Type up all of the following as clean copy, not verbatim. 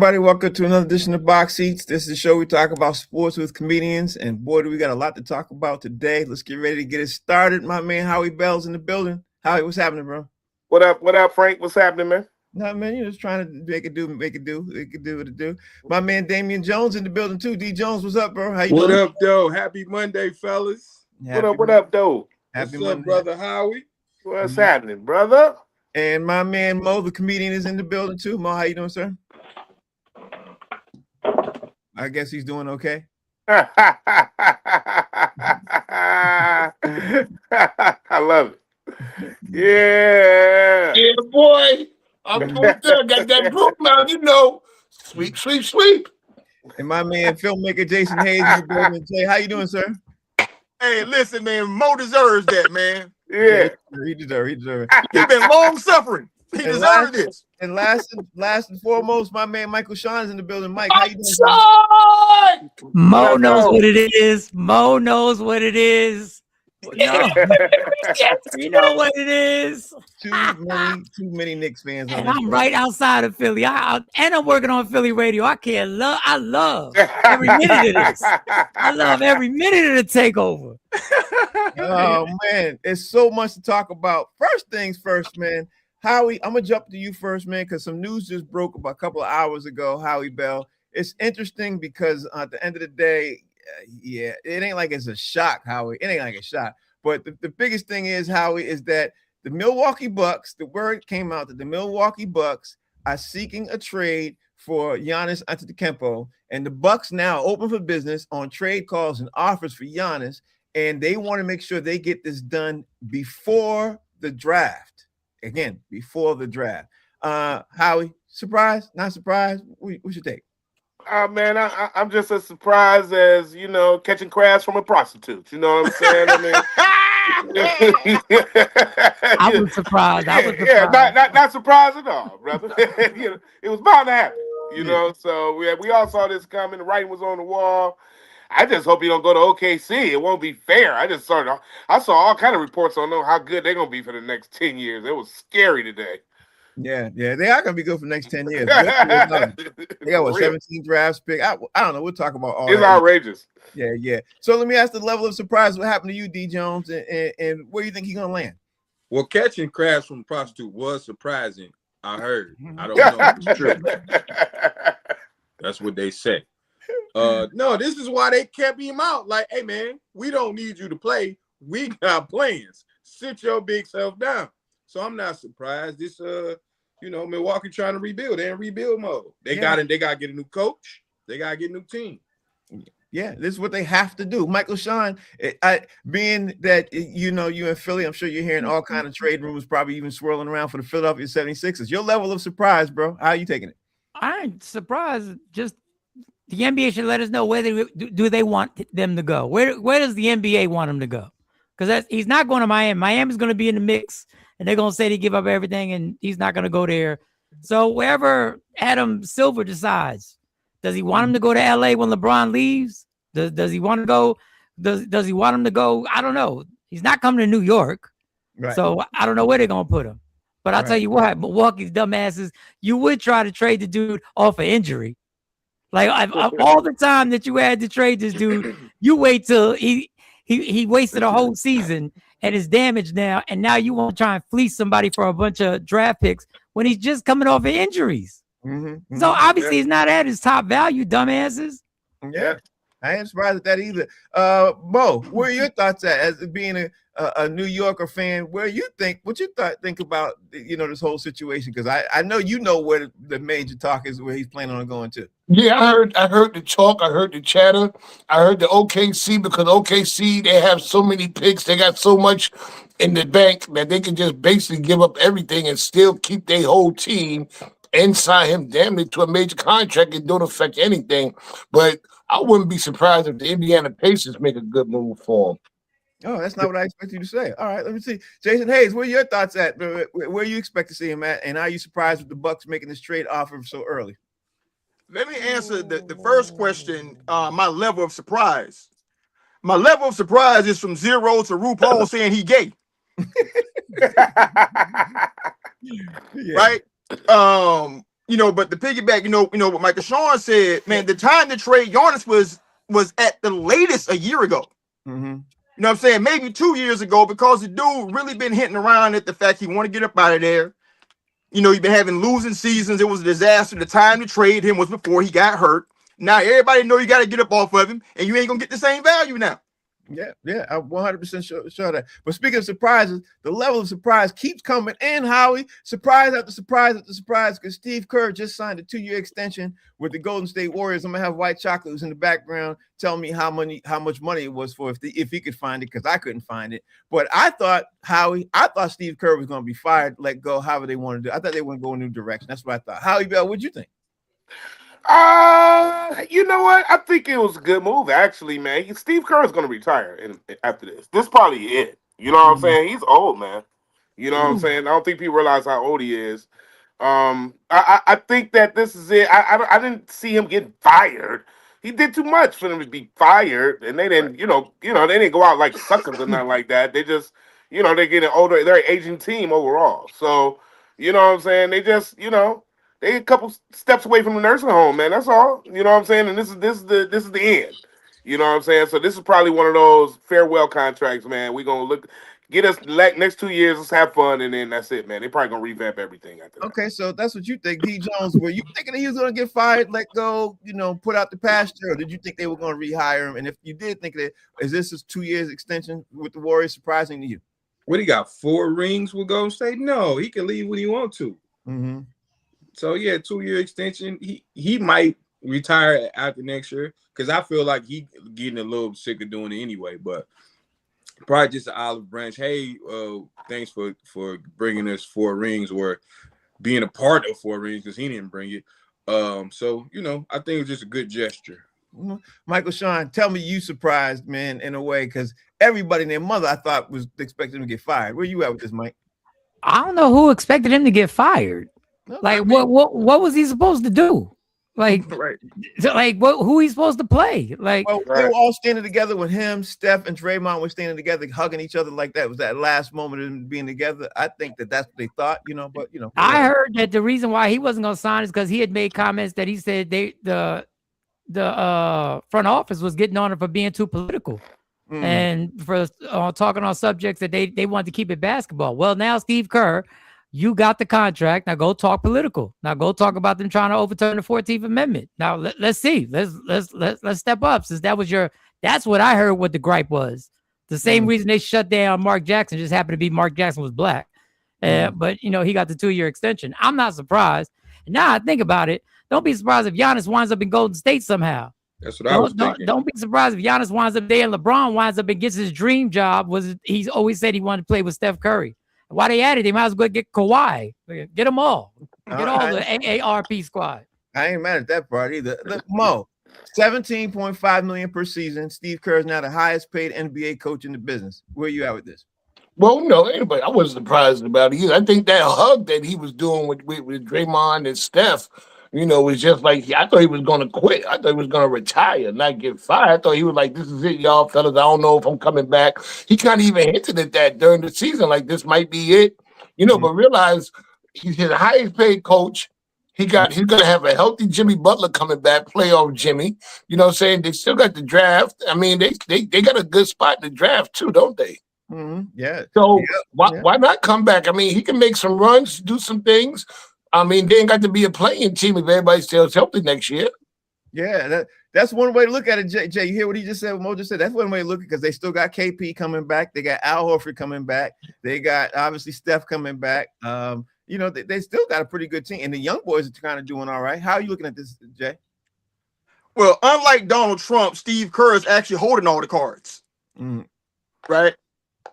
everybody? Welcome to another edition of Box Seats. This is the show we talk about sports with comedians, and boy, do we got a lot to talk about today. Let's get ready to get it started. My man Howie Bell's in the building. Howie, what's happening, bro? What up, Frank? What's happening, man? No, man, you're just trying to make it do what it do. My man Damian Jones in the building too. D Jones, what's up, bro? How you doing? What up, though? Happy Monday, fellas. What up, though? What's up, brother Howie? What's happening, brother? And my man Mo, the comedian, is in the building too. Mo, how you doing, sir? I guess he's doing okay. I love it. Yeah. Yeah, boy. I'm doing good. Got that group now, you know. Sweep. And my man filmmaker Jason Hayes in the building. Jay, how you doing, sir? Hey, listen, man. Mo deserves that, man. Yeah. He deserves it. He's been long suffering. He deserves this. And last and foremost, my man Michael Sean's in the building. Mike, how you doing? Mo knows what it is. Mo knows what it is. No. You know what it is. Too many Knicks fans. And I'm right outside of Philly. And I'm working on Philly radio. I love every minute of this. I love every minute of the takeover. Oh man, it's so much to talk about. First things first, man. Howie, I'm gonna jump to you first, man, because some news just broke about a couple of hours ago. Howie Bell. It's interesting because at the end of the day, it ain't like it's a shock, Howie. It ain't like a shock. But the biggest thing is, Howie, is that the Milwaukee Bucks, the word came out that the Milwaukee Bucks are seeking a trade for Giannis Antetokounmpo, and the Bucks now open for business on trade calls and offers for Giannis, and they want to make sure they get this done before the draft. Again, before the draft. Howie, surprised? Not surprised? What's your take? Man, I'm just as surprised as, catching crabs from a prostitute. You know what I'm saying? I was surprised. Yeah, not surprised at all, brother. It was bound to happen. So we all saw this coming. The writing was on the wall. I just hope he don't go to OKC. It won't be fair. I saw all kind of reports on how good they're gonna be for the next 10 years. It was scary today. Yeah, they are gonna be good for the next 10 years. They got 17 drafts pick. I don't know. We'll talk about all. It's that. Outrageous. Yeah. So let me ask the level of surprise. What happened to you, D Jones, and where do you think he's gonna land? Well, catching crabs from a prostitute was surprising. I heard. I don't know if it's true. That's what they say. No, this is why they kept him out. Like, hey man, we don't need you to play. We got plans. Sit your big self down. So I'm not surprised. This Milwaukee trying to rebuild. They're in rebuild mode. They got to get a new coach. They got to get a new team. Yeah, this is what they have to do. Michael Sean, being that you in Philly, I'm sure you're hearing all kind of trade rumors probably even swirling around for the Philadelphia 76ers. Your level of surprise, bro. How are you taking it? I ain't surprised. Just the NBA should let us know where do they want them to go. Where does the NBA want him to go? Because he's not going to Miami. Miami's going to be in the mix. And they're going to say they give up everything and he's not going to go there. So wherever Adam Silver decides, does he want him to go to LA when LeBron leaves? Does he want to go? Does he want him to go? I don't know. He's not coming to New York. Right. So I don't know where they're going to put him. But I'll tell you what, Milwaukee's dumbasses, you would try to trade the dude off of injury. Like all the time that you had to trade this dude, you wait till he wasted a whole season and is damaged now, and now you want to try and fleece somebody for a bunch of draft picks when he's just coming off of injuries. Mm-hmm. So obviously he's not at his top value, dumbasses. Yeah, I ain't surprised at that either. Mo, where are your thoughts at as being a New Yorker fan? What you think about this whole situation? Because I know where the major talk is, where he's planning on going to. Yeah, I heard the talk, I heard the chatter, I heard the OKC, because OKC, they have so many picks, they got so much in the bank that they can just basically give up everything and still keep their whole team and sign him damn near to a major contract. It don't affect anything. But I wouldn't be surprised if the Indiana Pacers make a good move for him. Oh, that's not what I expect you to say. All right, let me see. Jason Hayes, where are your thoughts at? Where you expect to see him at? And are you surprised with the Bucks making this trade offer so early? Let me answer the first question, my level of surprise. My level of surprise is from 0 to RuPaul saying he gay. Right? but the piggyback, what Michael Sean said, man, the time to trade Giannis was at the latest a year ago. Mm-hmm. You know what I'm saying? Maybe 2 years ago, because the dude really been hitting around at the fact he want to get up out of there. You've been having losing seasons. It was a disaster. The time to trade him was before he got hurt. Now everybody know you got to get up off of him, and you ain't gonna get the same value now. Yeah, I'm 100% sure that. But speaking of surprises, the level of surprise keeps coming in, Howie. Surprise after surprise after surprise, because Steve Kerr just signed a 2-year extension with the Golden State Warriors. I'm gonna have White Chocolate, who's in the background, tell me how much money it was for if he could find it, because I couldn't find it. But I thought Steve Kerr was gonna be fired, let go, however they want to do. I thought they want to go a new direction. That's what I thought. Howie Bell, what'd you think? You know what? I think it was a good move, actually, man. Steve Kerr is going to retire after this. This is probably it. You know what I'm saying? He's old, man. You know what I'm saying? I don't think people realize how old he is. I think that this is it. I didn't see him getting fired. He did too much for them to be fired, and they didn't, they didn't go out like suckers or nothing like that. They just, they're getting older. They're an aging team overall. So, you know what I'm saying? They just, they a couple steps away from the nursing home, man. That's all. You know what I'm saying? And this is the end. You know what I'm saying? So this is probably one of those farewell contracts, man. We're gonna get us next 2 years, let's have fun, and then that's it, man. They're probably gonna revamp everything after that. Okay, so that's what you think. D. Jones, were you thinking that he was gonna get fired, let go, put out the pasture, or did you think they were gonna rehire him? And if you did think that, is this his 2 years extension with the Warriors surprising to you? What, he got 4 rings with Golden State? No, he can leave when he wants to. Mm-hmm. So yeah, 2-year extension. He might retire after next year, because I feel like he getting a little sick of doing it anyway. But probably just an olive branch. Hey, thanks for bringing us 4 rings, or being a part of 4 rings, because he didn't bring it. So I think it was just a good gesture. Mm-hmm. Michael Sean, tell me you surprised, man, in a way, because everybody and their mother I thought was expecting him to get fired. Where you at with this, Mike? I don't know who expected him to get fired. Like, what was he supposed to do? Like, Right. Like, who he's supposed to play? Like, well, they were all standing together with him. Steph and Draymond were standing together, hugging each other like that. It was that last moment of them being together. I think that's what they thought, but I heard that the reason why he wasn't going to sign is because he had made comments that he said the front office was getting on him for being too political. And for talking on subjects that they wanted to keep it basketball. Well, now Steve Kerr, you got the contract. Now go talk political. Now go talk about them trying to overturn the 14th Amendment. Now let's see. Let's step up, since that's what I heard what the gripe was. The same reason they shut down Mark Jackson just happened to be Mark Jackson was black. But he got the 2-year extension. I'm not surprised. And now I think about it, don't be surprised if Giannis winds up in Golden State somehow. That's what I was thinking. Don't be surprised if Giannis winds up there and LeBron winds up and gets his dream job. He's always said he wanted to play with Steph Curry. Why they added, they might as well get Kawhi. Get them all. Get all the AARP squad. I ain't mad at that part either. Look, Mo, $17.5 million per season. Steve Kerr is now the highest paid NBA coach in the business. Where you at with this? Well, no, anybody. I wasn't surprised about it either. I think that hug that he was doing with Draymond and Steph, was just like, I thought he was going to quit. I thought he was going to retire, not get fired. I thought he was like, this is it, y'all fellas. I don't know if I'm coming back. He kind of even hinted at that during the season, like this might be it, but realize he's the highest paid coach. He's going to have a healthy Jimmy Butler coming back, playoff Jimmy. You know what I'm saying? They still got the draft. I mean, they got a good spot in the draft too, don't they? Mm-hmm. Yeah. So why not come back? I mean, he can make some runs, do some things. I mean, they ain't got to be a playing team if everybody stays healthy next year. Yeah, that's one way to look at it, Jay. You hear what he just said? What Mo just said. That's one way to look at it, because they still got KP coming back. They got Al Horford coming back. They got obviously Steph coming back. They still got a pretty good team, and the young boys are kind of doing all right. How are you looking at this, Jay? Well, unlike Donald Trump, Steve Kerr is actually holding all the cards, right?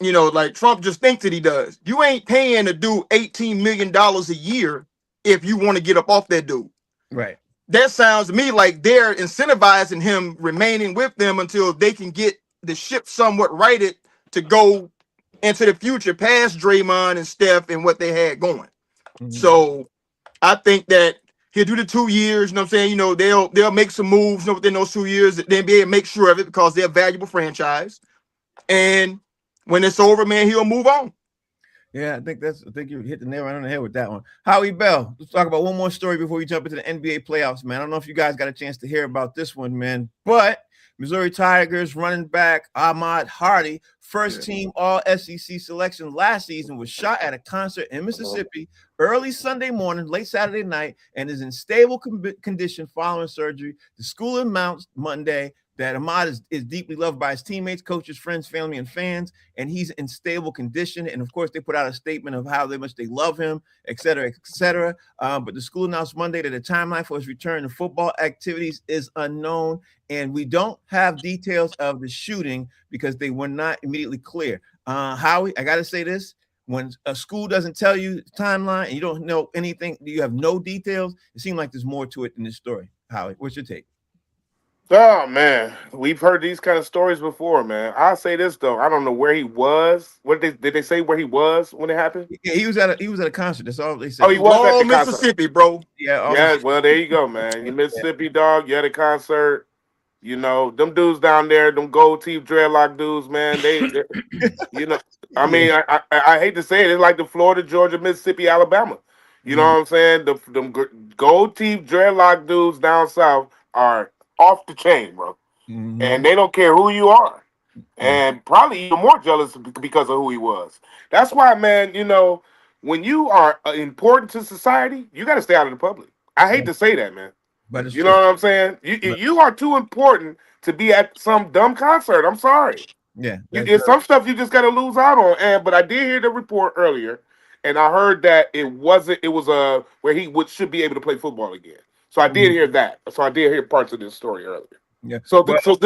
Like Trump just thinks that he does. You ain't paying a dude $18 million a year if you want to get up off that dude. Right. That sounds to me like they're incentivizing him remaining with them until they can get the ship somewhat righted to go into the future past Draymond and Steph and what they had going. So I think that he'll do the 2 years, you know what I'm saying? They'll make some moves within those 2 years, the NBA make sure of it because they're a valuable franchise. And when it's over, man, he'll move on. Yeah, I think you hit the nail right on the head with that one. Howie Bell, let's talk about one more story before we jump into the NBA playoffs, man. I don't know if you guys got a chance to hear about this one, man, but Missouri Tigers running back Ahmad Hardy, first team All SEC selection last season, was shot at a concert in Mississippi early Sunday morning, late Saturday night, and is in stable condition following surgery. The school announced Monday that Ahmad is deeply loved by his teammates, coaches, friends, family, and fans, and he's in stable condition. And of course, they put out a statement of how much they love him, et cetera, et cetera. But the school announced Monday that the timeline for his return to football activities is unknown, and we don't have details of the shooting because they were not immediately clear. Howie, I got to say this. When a school doesn't tell you the timeline and you don't know anything, you have no details, it seems like there's more to it than this story. Howie, what's your take? Oh man, we've heard these kind of stories before, man. I'll say this though, I don't know where he was. What did they say where he was when it happened? Yeah, he was at a concert. That's all they said. Oh, he was at the concert. Mississippi, bro. Yeah. Well, there you go, man. You Mississippi dog. You at a concert. You know them dudes down there, them gold teeth dreadlock dudes, man. They you know. I mean, I hate to say it. It's like the Florida, Georgia, Mississippi, Alabama. You know what I'm saying? Them gold teeth dreadlock dudes down south are off the chain, bro. And they don't care who you are. And probably even more jealous because of who he was. That's why, man, you know, when you are important to society, you got to stay out of the public. I hate to say that, man. But it's you know what I'm saying? You are too important to be at some dumb concert. I'm sorry. Yeah. It's some stuff you just got to lose out on. But I did hear the report earlier, and I heard that it was where he should be able to play football again. So I did hear that. So I did hear parts of this story earlier. Yeah. So good for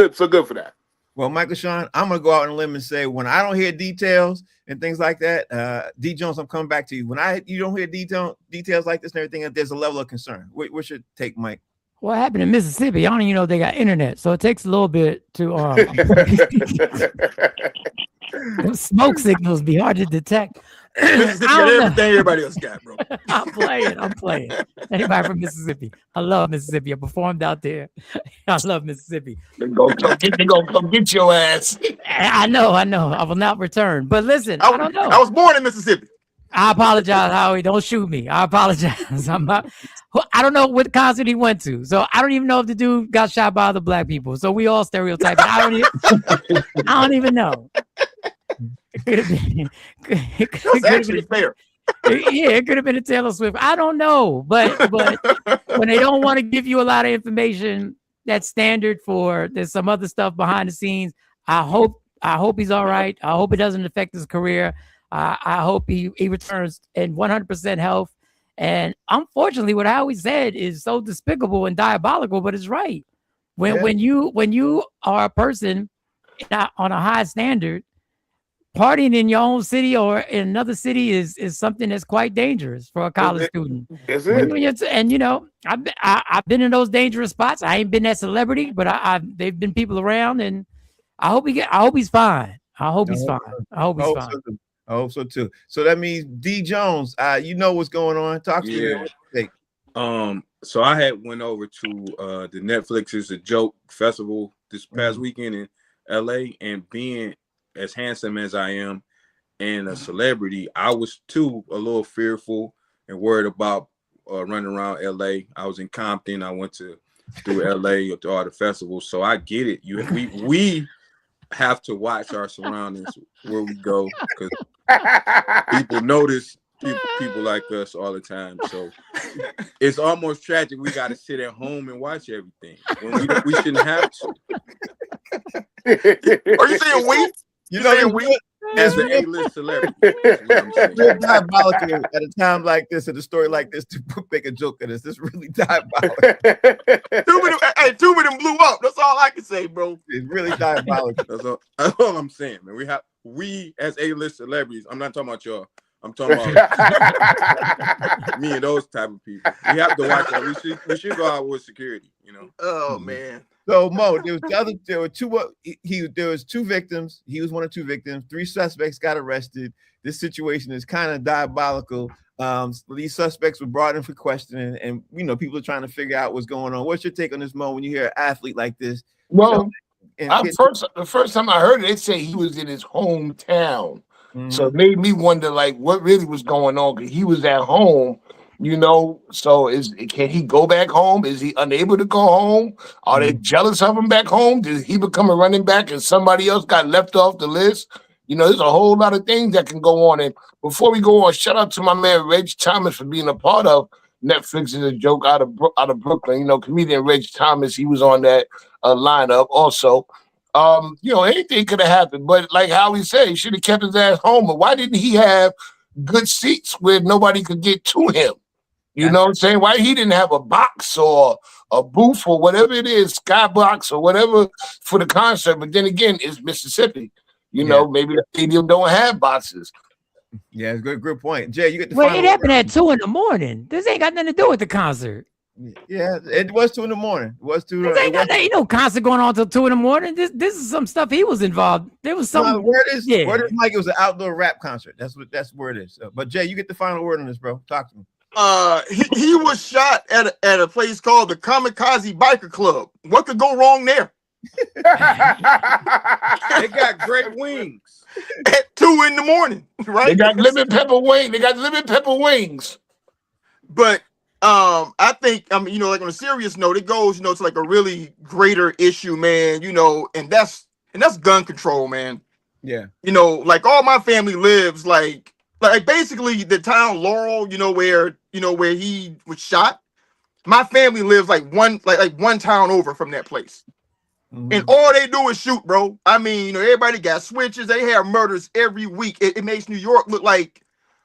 that. Well, Michael Sean, I'm gonna go out on a limb and say when I don't hear details and things like that, D Jones, I'm coming back to you. When you don't hear details like this and everything, there's a level of concern. What's your take, Mike? What happened in Mississippi? I don't even know if they got internet, so it takes a little bit to those smoke signals be hard to detect. Mississippi got everything everybody else got, bro. I'm playing. Anybody from Mississippi? I love Mississippi. I performed out there. I love Mississippi. They gonna come get your ass. I know. I will not return. But listen, I don't know. I was born in Mississippi. I apologize, Howie. Don't shoot me. I apologize. I don't know what concert he went to, so I don't even know if the dude got shot by other black people. So we all stereotype. I don't even know. It could have been. That's actually fair. Yeah, it could have been a Taylor Swift. I don't know, but when they don't want to give you a lot of information, that's standard. There's some other stuff behind the scenes. I hope he's all right. I hope it doesn't affect his career. I hope he returns in 100% health. And unfortunately, what Howie said is so despicable and diabolical, but it's right. When you are a person on a high standard, partying in your own city or in another city is something that's quite dangerous for a college student. Is it? And you know, I've been in those dangerous spots. I ain't been that celebrity, but they've been people around, and I hope he's fine. I hope he's fine. I hope so too. So that means D Jones, you know what's going on. Talk to me. So I went over to the Netflix is a Joke festival this past weekend in LA, and being as handsome as I am and a celebrity, I was too a little fearful and worried about running around LA. I was in Compton. I went through LA to all the festivals. So I get it. We have to watch our surroundings where we go because people notice people like us all the time. So it's almost tragic. We got to sit at home and watch everything when we shouldn't have to. Are you saying we? You know, as an A-list celebrity, it's diabolical at a time like this, at a story like this, to make a joke of this. This is really diabolical. Two of them blew up. That's all I can say, bro. It's really diabolical. That's all I'm saying, man. We as A-list celebrities. I'm not talking about y'all. I'm talking about me and those type of people. We have to watch that. We should go out with security, you know. Oh man. So Mo, there was two victims. He was one of two victims. 3 suspects got arrested. This situation is kind of diabolical. These suspects were brought in for questioning, and you know, people are trying to figure out what's going on. What's your take on this, Mo, when you hear an athlete like this? Well, the first time I heard it, they say he was in his hometown. So it made me wonder, like, what really was going on? Because he was at home, So can he go back home? Is he unable to go home? Are they jealous of him back home? Did he become a running back and somebody else got left off the list? There's a whole lot of things that can go on. And before we go on, shout out to my man Reg Thomas for being a part of Netflix is a Joke out of Brooklyn. Comedian Reg Thomas, he was on that lineup also. Anything could have happened, but like Howie said, he should have kept his ass home. But why didn't he have good seats where nobody could get to him? You know what I'm saying? Why he didn't have a box or a booth or whatever it is, skybox or whatever for the concert? But then again, it's Mississippi. Maybe the stadium don't have boxes. Yeah, it's a good point. Jay, you get the Well, it happened at 2 a.m. This ain't got nothing to do with the concert. Yeah, it was 2 a.m. It was 2 This ain't got no concert going on till 2 a.m. This is some stuff he was involved. There was some. Word is Mike? It was an outdoor rap concert. That's where it is. But Jay, you get the final word on this, bro. Talk to me. He was shot at a place called the Kamikaze Biker Club. What could go wrong there? They got great wings. At 2 a.m, right? They got lemon pepper wings. But I think like on a serious note, it goes to like a really greater issue, man. And that's gun control, man. Yeah. Like all my family lives like basically the town Laurel, where he was shot. My family lives like one town over from that place. And all they do is shoot, bro. I mean, everybody got switches. They have murders every week. It makes New York look like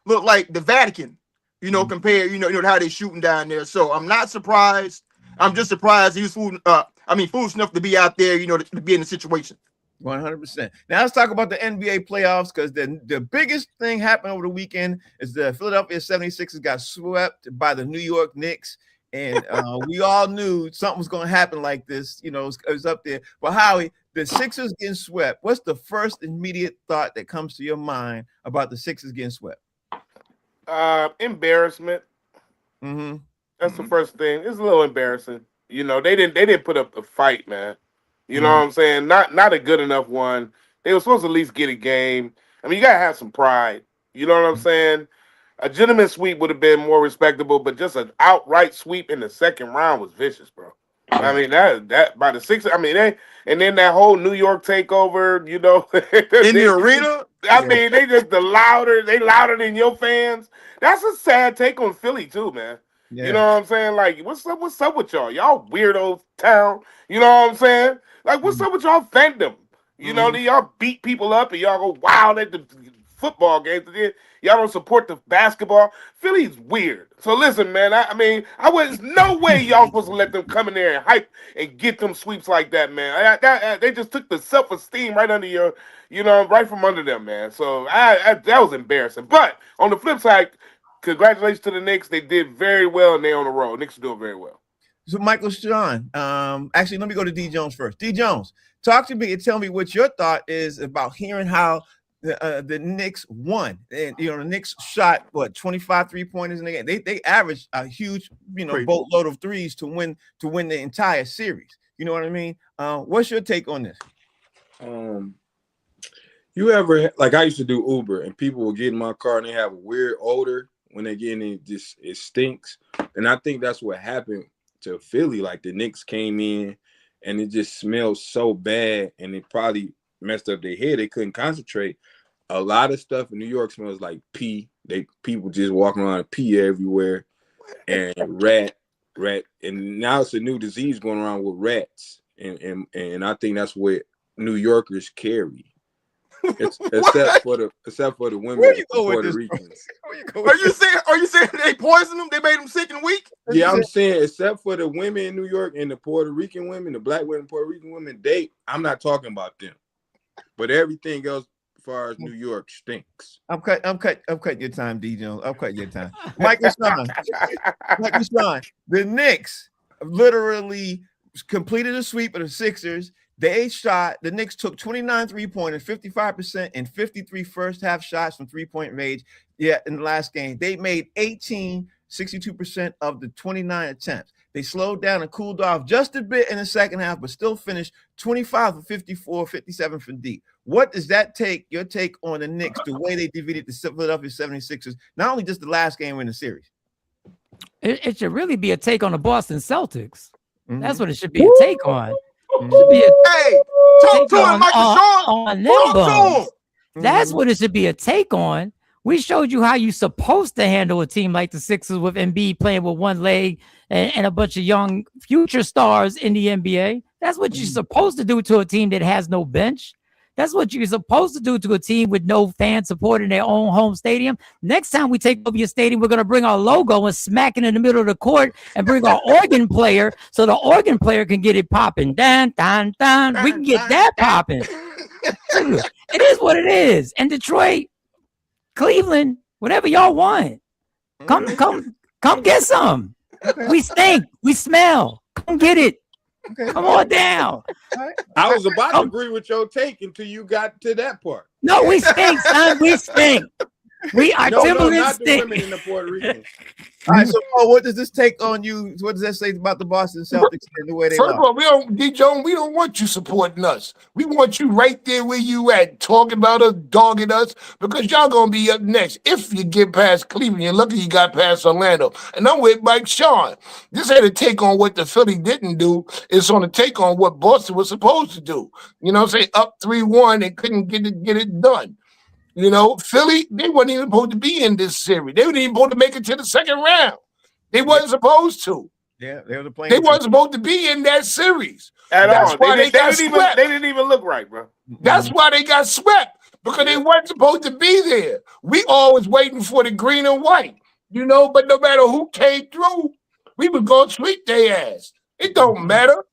the Vatican, compared, to how they shooting down there. So I'm not surprised. I'm just surprised he was foolish enough to be out there, to be in the situation. 100%. Now let's talk about the NBA playoffs, because the biggest thing happened over the weekend is the Philadelphia 76ers got swept by the New York Knicks. And we all knew something was going to happen like this. It was up there. But Howie, the Sixers getting swept, what's the first immediate thought that comes to your mind about the Sixers getting swept? Embarrassment. That's the first thing. It's a little embarrassing. They didn't put up a fight, man. You know what I'm saying? Not a good enough one. They were supposed to at least get a game. I mean, you gotta have some pride. You know what I'm saying? A gentleman sweep would have been more respectable, but just an outright sweep in the second round was vicious, bro. I mean, that by the Sixers. I mean, and then that whole New York takeover, in the arena. I mean, they louder than your fans. That's a sad take on Philly too, man. Yeah. You know what I'm saying? Like, what's up with y'all? Y'all weirdo town. You know what I'm saying? Like, what's up with y'all fandom? You know, y'all beat people up and y'all go wild at the football games. Y'all don't support the basketball. Philly's weird. So listen, man. I mean, was no way y'all supposed to let them come in there and hype and get them sweeps like that, man. They just took the self-esteem right under your, right from under them, man. So that was embarrassing. But on the flip side, congratulations to the Knicks. They did very well and they're on the road. Knicks are doing very well. So Michael Sean, actually, let me go to D Jones first. D Jones, talk to me and tell me what your thought is about hearing how the Knicks won. And the Knicks shot 25 3-pointers in the game. They averaged a huge boatload of threes to win the entire series. You know what I mean? What's your take on this? You ever, like, I used to do Uber and people will get in my car and they have a weird odor when they get in, it stinks. And I think that's what happened to Philly. Like, the Knicks came in and it just smelled so bad and it probably messed up their head. They couldn't concentrate. A lot of stuff in New York smells like pee. People just walking around and pee everywhere, and rat, and now it's a new disease going around with rats, and I think that's what New Yorkers carry. Except for the women and Puerto Ricans. Are you saying they poisoned them? They made them sick and weak? Yeah, I'm saying except for the women in New York and the Puerto Rican women, the black women, Puerto Rican women, I'm not talking about them. But everything else, as far as New York, stinks. I'm cutting your time, D Jones. I'm cutting your time. Michael Sean. The Knicks literally completed a sweep of the Sixers. The Knicks took 29 3-pointers, 55%, and 53 first half shots from 3-point range. Yeah, in the last game, they made 18 62% of the 29 attempts. They slowed down and cooled off just a bit in the second half, but still finished 25 for 54, 57 from deep. What does that take, your take on the Knicks, the way they defeated the Philadelphia 76ers, not only just the last game in the series? It should really be a take on the Boston Celtics. Mhm. That's what it should be a take on. Mhm. Should be a Hey, talk take to him, on, Michael Sean. on them Talk to bums. him. That's Mhm. what it should be a take on. We showed you how you're supposed to handle a team like the Sixers with Embiid playing with one leg and a bunch of young future stars in the NBA. That's what you're supposed to do to a team that has no bench. That's what you're supposed to do to a team with no fan support in their own home stadium. Next time we take over your stadium, we're going to bring our logo and smack it in the middle of the court and bring our organ player so the organ player can get it popping. Dun, dun, dun. We can get that popping. It is what it is. And Detroit, Cleveland, whatever y'all want, come get some. Okay. We stink. We smell. Come get it. Okay. Come on down. I was about to agree with your take until you got to that part. No, we stink, son. We stink. We are No, Timberland not the women stink. in the Puerto Rican. All right, so Paul, what does this take on you? What does that say about the Boston Celtics and the way they First of lost? all, we don't, D. Jones, we don't want you supporting us. We want you right there where you at, talking about us, dogging us, because y'all gonna be up next. If you get past Cleveland, you're lucky you got past Orlando. And I'm with Mike Sean. This ain't a take on what the Philly didn't do. It's on a take on what Boston was supposed to do. You know what I'm saying? Up 3-1 and couldn't get it done. You know, Philly, they weren't even supposed to be in this series. They weren't even supposed to make it to the second round. They wasn't supposed to. Yeah, they were playing. They wasn't supposed to be in that series. At That's all. why They got didn't swept. they didn't even look right, bro. That's why they got swept, because they weren't supposed to be there. We always waiting for the green and white, you know, but no matter who came through, we was going to sweep their ass. It don't matter.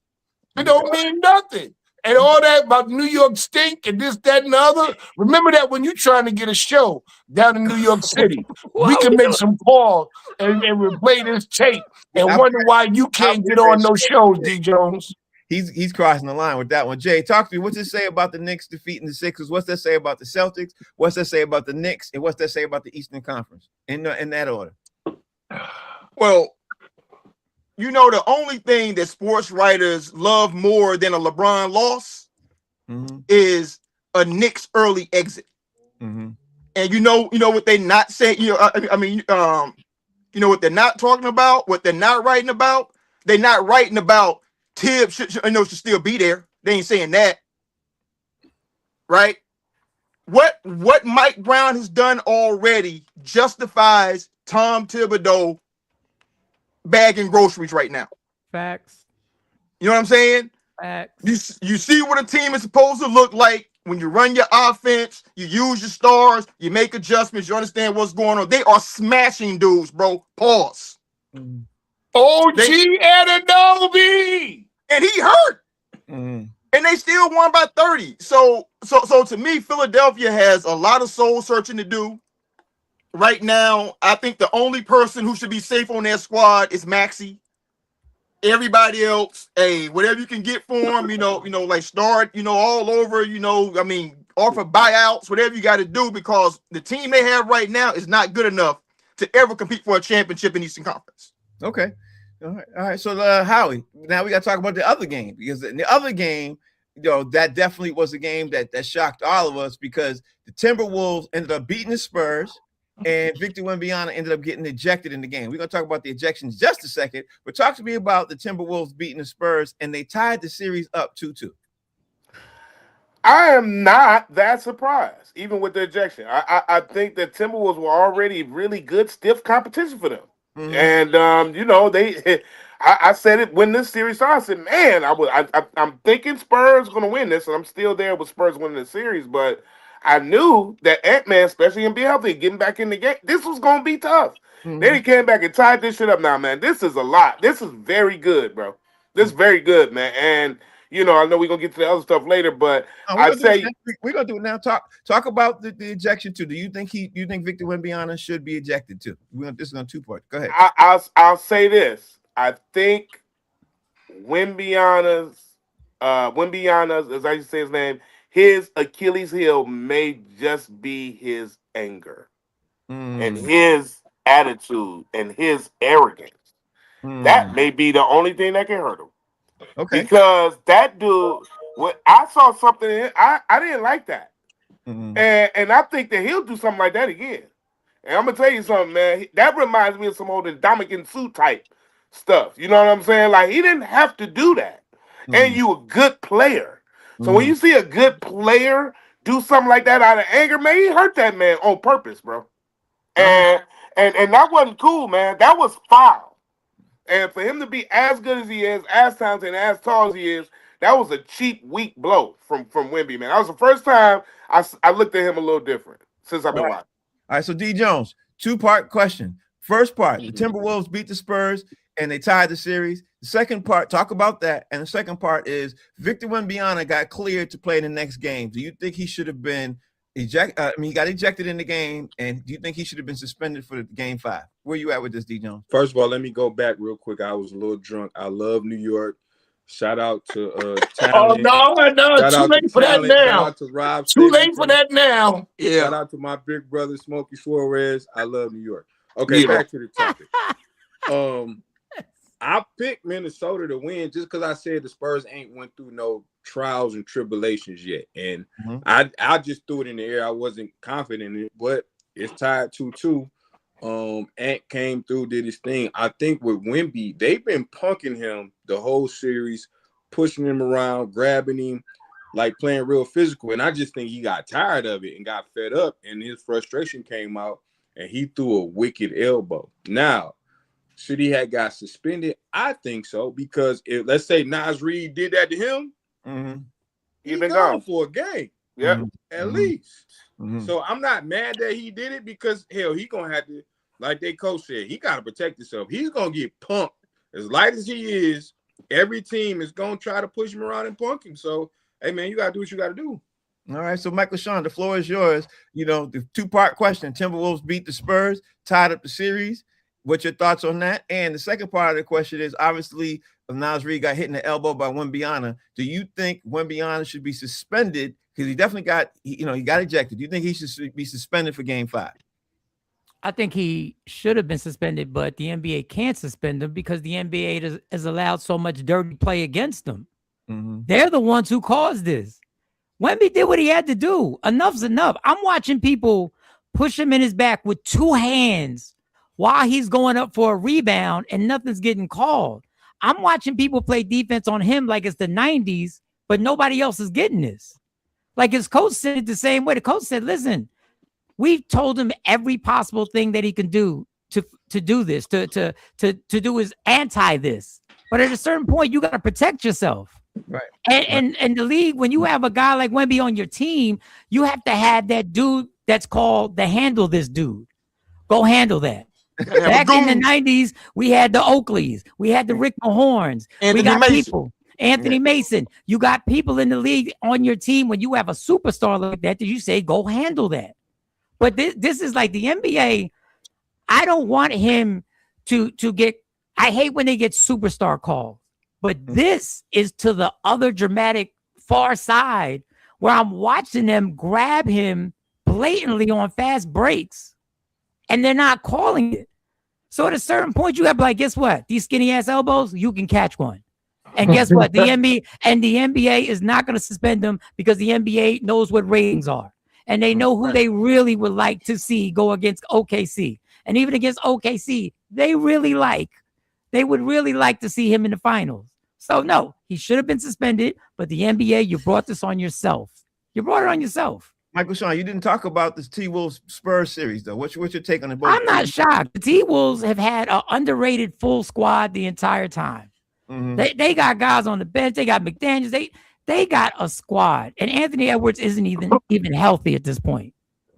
It don't mean nothing. And all that about New York stink and this, that, and the other. Remember that when you're trying to get a show down in New York City, we can make some calls and replay this tape and wonder why you can't get on those shows, D. Jones. He's crossing the line with that one. Jay, talk to me. What's it say about the Knicks defeating the Sixers? What's that say about the Celtics? What's that say about the Knicks? And what's that say about the Eastern Conference? In that order. Well, you know, the only thing that sports writers love more than a LeBron loss is a Knicks early exit. Mm-hmm. And you know what they not saying. You know, you know what they're not talking about. What they're not writing about. They're not writing about Tibbs should still be there. They ain't saying that, right? What Mike Brown has done already justifies Tom Thibodeau bagging groceries right now. Facts. You know what I'm saying? Facts. You see what a team is supposed to look like when you run your offense, you use your stars, you make adjustments, you understand what's going on. They are smashing dudes, bro. Pause. OG Anunoby! And he hurt. And they still won by 30. So to me, Philadelphia has a lot of soul searching to do. Right now, I think the only person who should be safe on their squad is Maxey. Everybody else, hey, whatever you can get for them, like start, all over, offer buyouts, whatever you got to do, because the team they have right now is not good enough to ever compete for a championship in Eastern Conference. Okay. All right. So, Howie, now we got to talk about the other game, because in the other game, that definitely was a game that shocked all of us, because the Timberwolves ended up beating the Spurs. And Victor Wembanyama ended up getting ejected in the game. We're going to talk about the ejections in just a second, but talk to me about the Timberwolves beating the Spurs, and they tied the series up 2-2. I am not that surprised, even with the ejection. I think the Timberwolves were already really good, stiff competition for them. And, I said it when this series started. I said, man, I'm thinking Spurs going to win this, and I'm still there with Spurs winning the series, but I knew that Ant-Man, especially in being healthy, getting back in the game, this was going to be tough. Then he came back and tied this shit up. Now, man, this is a lot. This is very good, bro. This is very good, man. And, I know we're going to get to the other stuff later, but I'd say we're going to do it now. Talk about the ejection, too. Do you think Victor Wembanyama should be ejected, too? This is on 2 parts. Go ahead. I'll say this. I think Wembanyama's, as I say his name, his Achilles heel may just be his anger and his attitude and his arrogance. That may be the only thing that can hurt him. Okay. Because that dude, I saw something in him, I didn't like that. And I think that he'll do something like that again. And I'm going to tell you something, man. That reminds me of some old Dominican Sue type stuff. You know what I'm saying? Like, he didn't have to do that. And you a good player. So when you see a good player do something like that out of anger, man, he hurt that man on purpose, bro. And that wasn't cool, man. That was foul. And for him to be as good as he is, as talented and as tall as he is, that was a cheap, weak blow from Wemby, man. That was the first time I looked at him a little different since I've been watching. All right, so D. Jones, two-part question. First part, the Timberwolves beat the Spurs and they tied the series. The second part, talk about that. And the second part is Victor Wembanyama got cleared to play in the next game. Do you think he should have been ejected? He got ejected in the game, and do you think he should have been suspended for Game 5? Where you at with this, D. Jones? First of all, let me go back real quick. I was a little drunk. I love New York. Shout out to Talent. Oh, no, too late for that now. Shout out to Rob. Too late for that now. Yeah. Shout out to my big brother, Smokey Suarez. I love New York. Okay, back to the topic. I picked Minnesota to win just because I said the Spurs ain't went through no trials and tribulations yet. And I just threw it in the air. I wasn't confident in it, but it's tied 2-2. Ant came through, did his thing. I think with Wemby, they've been punking him the whole series, pushing him around, grabbing him, like playing real physical. And I just think he got tired of it and got fed up, and his frustration came out, and he threw a wicked elbow. Now, should he have got suspended? I think so, because if, let's say, Nas Reed did that to him, he's been gone for a game. Yeah, at least. So I'm not mad that he did it, because hell, he gonna have to, like their coach said, he gotta protect himself. He's gonna get punked as light as he is. Every team is gonna try to push him around and punk him. So, hey man, you gotta do what you gotta do. All right, so Michael Sean, the floor is yours. You know, the two-part question: Timberwolves beat the Spurs, tied up the series. What's your thoughts on that? And the second part of the question is, obviously, Nas Reed got hit in the elbow by Wembanyama. Do you think Wembanyama should be suspended? Because he definitely got, he got ejected. Do you think he should be suspended for Game 5? I think he should have been suspended, but the NBA can't suspend him because the NBA has allowed so much dirty play against them. They're the ones who caused this. Wemby did what he had to do. Enough's enough. I'm watching people push him in his back with two hands while he's going up for a rebound and nothing's getting called. I'm watching people play defense on him like it's the 90s, but nobody else is getting this. Like his coach said it the same way. The coach said, listen, we've told him every possible thing that he can do to do this, to do his anti this. But at a certain point, you got to protect yourself. Right. And the league, when you have a guy like Wemby on your team, you have to have that dude that's called the handle this dude. Go handle that. Back in the 90s, we had the Oakleys. We had the Rick Mahorns. We got people. Anthony Mason. You got people in the league on your team. When you have a superstar like that you say, go handle that. But this is like the NBA. I don't want him to get, I hate when they get superstar calls. But this is to the other dramatic far side where I'm watching them grab him blatantly on fast breaks and they're not calling it. So at a certain point, you have like, guess what? These skinny ass elbows, you can catch one. And guess what? The NBA is not going to suspend them because the NBA knows what ratings are. And they know who they really would like to see go against OKC. And even against OKC, they would really like to see him in the finals. So no, he should have been suspended, but the NBA, you brought this on yourself. You brought it on yourself. Michael Sean, you didn't talk about this T-Wolves Spurs series, though. What's your take on it? I'm not shocked. The T-Wolves have had an underrated full squad the entire time. They got guys on the bench. They got McDaniels. They got a squad. And Anthony Edwards isn't even healthy at this point.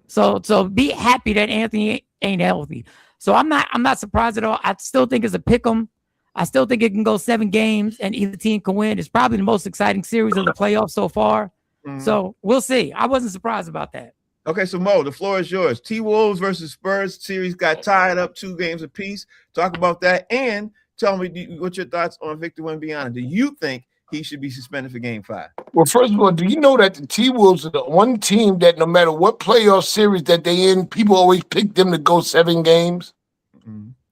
So be happy that Anthony ain't healthy. So I'm not surprised at all. I still think it's a pick 'em. I still think it can go 7 games and either team can win. It's probably the most exciting series of the playoffs so far. So we'll see. I wasn't surprised about that. Okay, so Mo, the floor is yours. T-Wolves versus Spurs series got tied up 2 games apiece. Talk about that and tell me what's your thoughts on Victor Wembanyama. Do you think he should be suspended for Game 5? Well, first of all, do you know that the T-Wolves are the one team that no matter what playoff series that they in, people always pick them to go 7 games?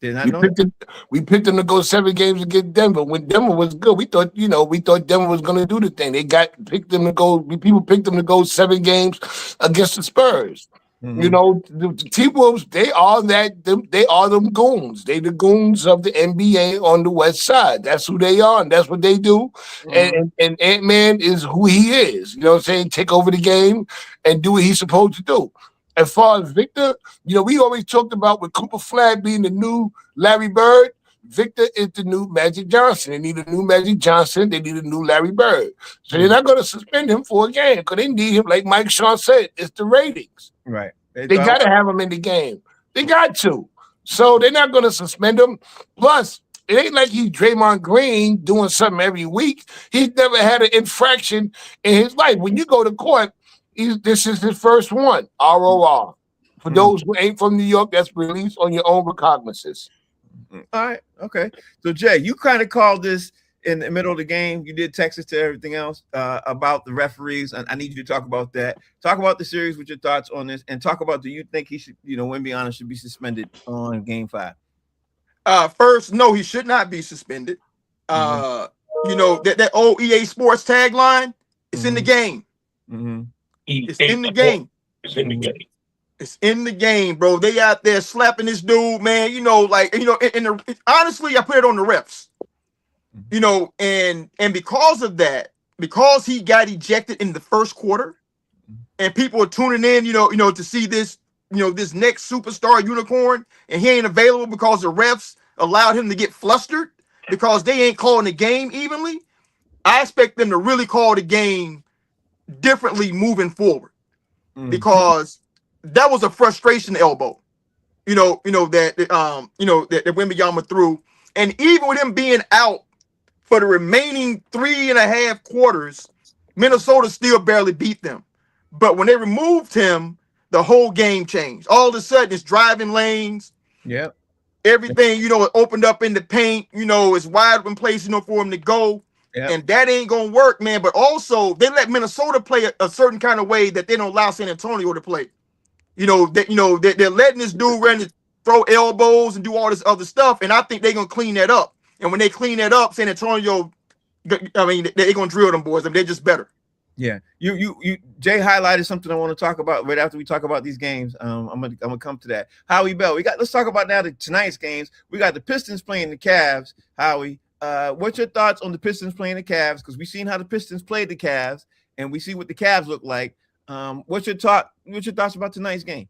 Did not know that. We picked them to go 7 games against Denver. When Denver was good, we thought Denver was going to do the thing. People picked them to go 7 games against the Spurs. You know, the T-Wolves, they are them goons. They the goons of the NBA on the West Side. That's who they are, and that's what they do. And Ant-Man is who he is. You know what I'm saying? Take over the game and do what he's supposed to do. As far as Victor, we always talked about with Cooper Flag being the new Larry Bird. Victor is the new Magic Johnson. They need a new Magic Johnson. They need a new Larry Bird. So they're not going to suspend him for a game because they need him, like Mike Sean said, it's the ratings. Right. They got to have him in the game. They got to. So they're not going to suspend him. Plus, it ain't like he's Draymond Green doing something every week. He's never had an infraction in his life. When you go to court, this is his first one, ROR. For those who ain't from New York, that's released on your own recognizance. All right. Okay. So, Jay, you kind of called this in the middle of the game. You did Texas to everything else about the referees. And I need you to talk about that. Talk about the series with your thoughts on this and talk about, do you think he should, Wembyana should be suspended on game 5? First, no, he should not be suspended. That old EA Sports tagline, it's in the game. It's in the game. It's in the game. It's in the game, bro. They out there slapping this dude, man. Honestly, I put it on the refs. And because of that, because he got ejected in the first quarter, and people are tuning in, to see this, this next superstar unicorn, and he ain't available because the refs allowed him to get flustered because they ain't calling the game evenly. I expect them to really call the game differently moving forward, because that was a frustration elbow, that Wembanyama threw, and even with him being out for the remaining 3.5 quarters, Minnesota still barely beat them. But when they removed him, the whole game changed. All of a sudden, it's driving lanes. Yep. Everything, it opened up in the paint. It's wide open place, for him to go. Yep. And that ain't gonna work, man. But also, they let Minnesota play a certain kind of way that they don't allow San Antonio to play. They're letting this dude run and throw elbows and do all this other stuff, and I think they're gonna clean that up. And when they clean that up, San Antonio, they're gonna drill them boys. They're just better. Yeah, Jay highlighted something I want to talk about right after we talk about these games. I'm gonna come to that. Howie Bell, let's talk about now tonight's games. We got the Pistons playing the Cavs. Howie, what's your thoughts on the Pistons playing the Cavs? Because we've seen how the Pistons played the Cavs, and we see what the Cavs look like. What's your thoughts about tonight's game?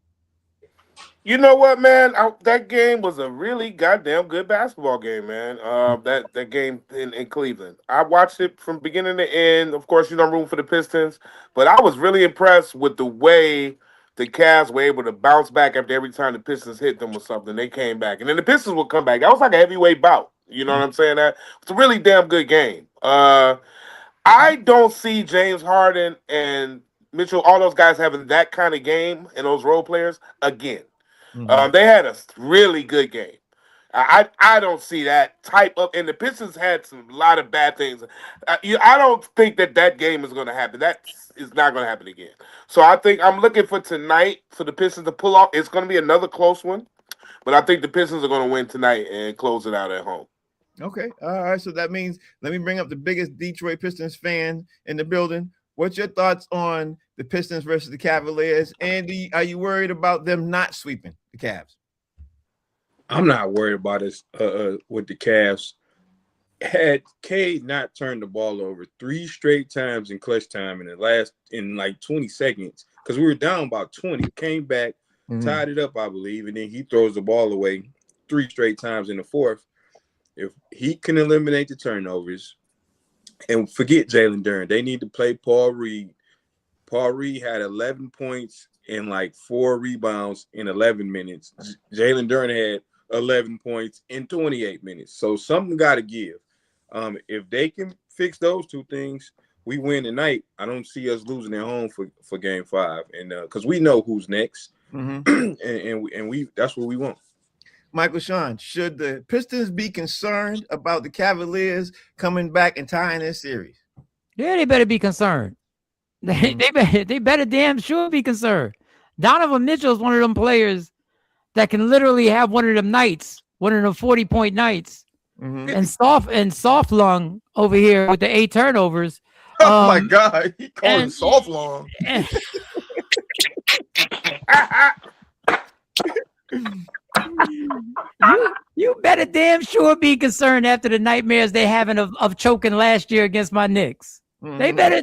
You know what, man? That game was a really goddamn good basketball game, man. That game in Cleveland. I watched it from beginning to end. Of course, I'm rooting for the Pistons, but I was really impressed with the way the Cavs were able to bounce back after every time the Pistons hit them with something. They came back, and then the Pistons would come back. That was like a heavyweight bout. You know what I'm saying? It's a really damn good game. I don't see James Harden and Mitchell, all those guys having that kind of game and those role players again. They had a really good game. I don't see that type of, and the Pistons had a lot of bad things. I don't think that game is going to happen. That is not going to happen again. So I think I'm looking for tonight for the Pistons to pull off. It's going to be another close one, but I think the Pistons are going to win tonight and close it out at home. Okay. All right. So that means, let me bring up the biggest Detroit Pistons fan in the building. What's your thoughts on the Pistons versus the Cavaliers? Andy, are you worried about them not sweeping the Cavs? I'm not worried about this with the Cavs. Had Cade not turned the ball over 3 straight times in clutch time in like 20 seconds, because we were down about 20, came back, tied it up, I believe, and then he throws the ball away 3 straight times in the fourth. If he can eliminate the turnovers, and forget Jalen Duren, they need to play Paul Reed. Paul Reed had 11 points and like 4 rebounds in 11 minutes. Jalen Duren had 11 points in 28 minutes. So something got to give. If they can fix those 2 things, we win tonight. I don't see us losing at home for game 5, and because we know who's next, and we that's what we want. Michael Sean, should the Pistons be concerned about the Cavaliers coming back and tying this series? Yeah, they better be concerned. They better damn sure be concerned. Donovan Mitchell is one of them players that can literally have one of them nights, one of them 40-point nights, and soft lung over here with the 8 turnovers. Oh my God, he called him soft lung. You better damn sure be concerned after the nightmares they having of choking last year against my Knicks. They better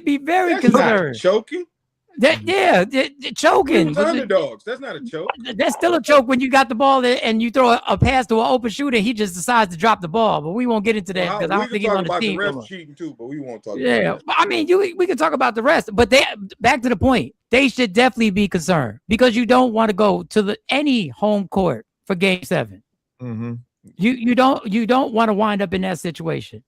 be very That's concerned. not choking. Choking. We was underdogs. That's not a choke. That's still a choke when you got the ball and you throw a pass to an open shooter and he just decides to drop the ball. But we won't get into that because I don't think he's on the team. We can talk about the refs cheating too, but we won't talk about that. I mean, we can talk about the rest. But back to the point. They should definitely be concerned because you don't want to go to any home court for Game 7. You don't want to wind up in that situation.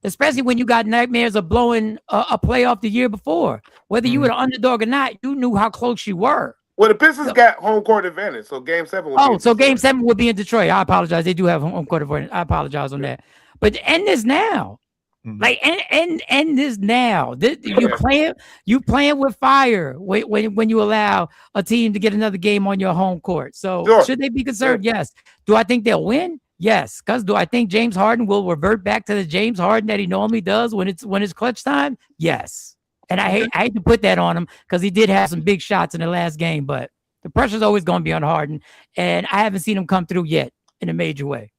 Especially when you got nightmares of blowing a playoff the year before. Whether you were the underdog or not, you knew how close you were. Well, the Pistons got home court advantage, so Game 7 would be Game 7 would be in Detroit. I apologize. They do have home court advantage. I apologize on that. But end this now. Like end this now. You playing with fire when you allow a team to get another game on your home court. So should they be concerned? Yes. Do I think they'll win? Yes. Because do I think James Harden will revert back to the James Harden that he normally does when it's clutch time? Yes. And I hate to put that on him because he did have some big shots in the last game, but the pressure's always going to be on Harden, and I haven't seen him come through yet in a major way.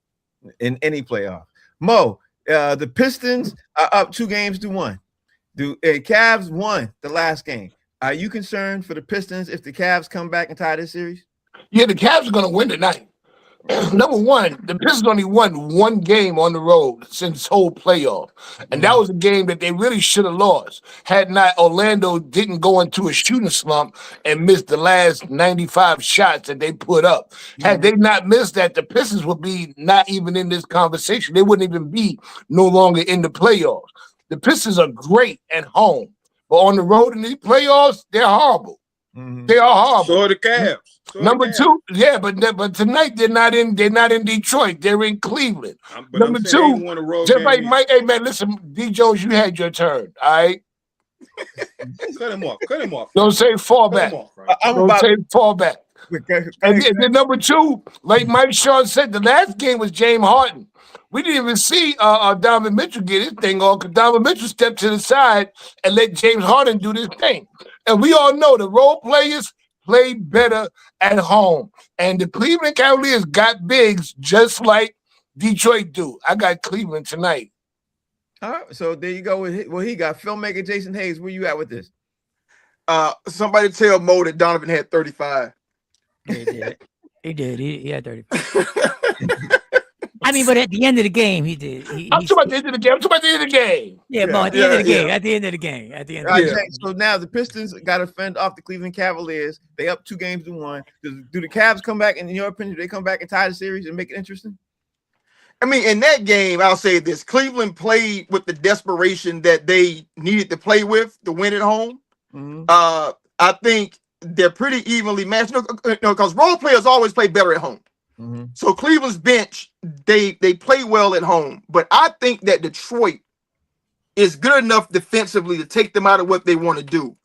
In any playoff. Mo, the Pistons are up 2-1. Cavs won the last game. Are you concerned for the Pistons if the Cavs come back and tie this series? Yeah, the Cavs are going to win tonight. Number one, the Pistons only won one game on the road since this whole playoff. And that was a game that they really should have lost. Had not Orlando didn't go into a shooting slump and missed the last 95 shots that they put up. Had they not missed that, the Pistons would be not even in this conversation. They wouldn't even be no longer in the playoffs. The Pistons are great at home. But on the road in these playoffs, they're horrible. They are horrible. So are the Cavs. Number two, but tonight they're not in Detroit. They're in Cleveland. Number two, just like Mike. Hey man, listen, D. Jones, you had your turn. All right. Cut him off. Don't say fall back. Don't say fall back. And then number two, like Mike Sean said, the last game was James Harden. We didn't even see Donovan Mitchell get his thing on because Donovan Mitchell stepped to the side and let James Harden do this thing. And we all know the role players play better at home. And the Cleveland Cavaliers got bigs just like Detroit do. I got Cleveland tonight. All right, so there you go. He got filmmaker Jason Hayes. Where you at with this? Somebody tell Mo that Donovan had 35. He did. He had 35. I mean, but at the end of the game, he did. I'm talking about the end of the game. Yeah, but at the end of the game. So now the Pistons got to fend off the Cleveland Cavaliers. They up 2-1. Do the Cavs come back, in your opinion, do they come back and tie the series and make it interesting? I mean, in that game, I'll say this. Cleveland played with the desperation that they needed to play with to win at home. I think they're pretty evenly matched. Because role players always play better at home. So Cleveland's bench, they play well at home, but I think that Detroit is good enough defensively to take them out of what they want to do.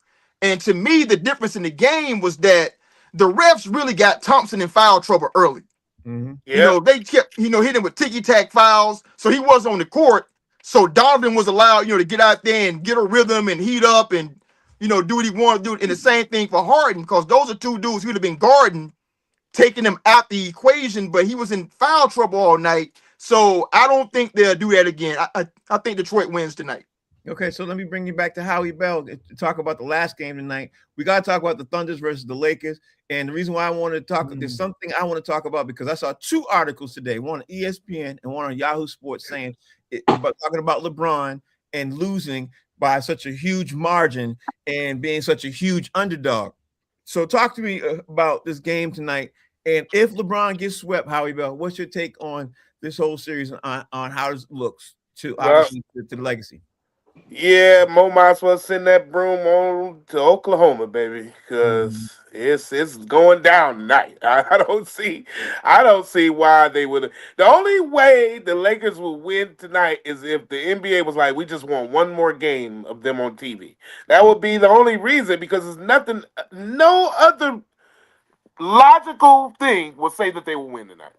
And to me, the difference in the game was that the refs really got Thompson in foul trouble early. They kept hitting with ticky-tack fouls, so he was on the court. So Donovan was allowed to get out there and get a rhythm and heat up and do what he wanted to do. And the same thing for Harden, because those are two dudes who would have been guarding, taking him out the equation, but he was in foul trouble all night. So I don't think they'll do that again. I think Detroit wins tonight. Okay, so let me bring you back to Howie Bell to talk about the last game tonight. We got to talk about the Thunders versus the Lakers. And the reason why I want to talk, there's something I want to talk about because I saw two articles today, one on ESPN and one on Yahoo Sports talking about LeBron and losing by such a huge margin and being such a huge underdog. So talk to me about this game tonight. And if LeBron gets swept, Howie Bell, what's your take on this whole series on how it looks to the legacy? Yeah, Mo might as well send that broom on to Oklahoma, baby, because it's going down tonight. I don't see why they would. The only way the Lakers will win tonight is if the NBA was like, we just want one more game of them on TV. That would be the only reason, because there's no other logical thing would say that they will win tonight.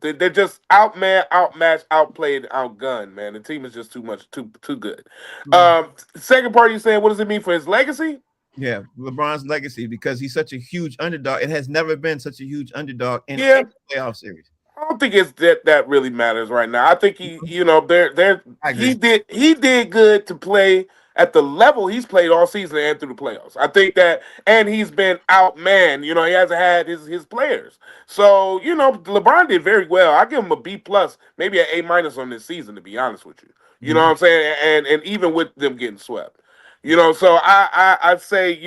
They're just outmatched, outplayed, outgunned. Man, the team is just too good. Second part, you saying, what does it mean for his legacy? Yeah, LeBron's legacy, because he's such a huge underdog. It has never been such a huge underdog in any playoff series. I don't think it's that really matters right now. I think he did good to play at the level he's played all season and through the playoffs. I think that, and he's been outmanned. He hasn't had his players. So, LeBron did very well. I give him a B plus, maybe an A minus on this season, to be honest with you. You know what I'm saying? And even with them getting swept. So I'd say,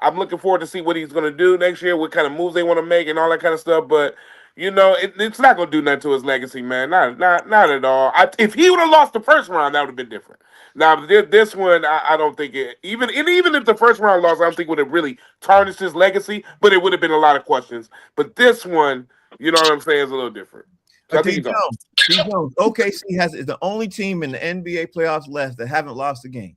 I'm looking forward to see what he's going to do next year, what kind of moves they want to make and all that kind of stuff. But, it's not going to do nothing to his legacy, man. Not at all. If he would have lost the first round, that would have been different. Now, this one, I don't think it, even if the first round loss, I don't think would have really tarnished his legacy, but it would have been a lot of questions. But this one, you know what I'm saying, is a little different. So D. Jones, OKC is the only team in the NBA playoffs left that haven't lost a game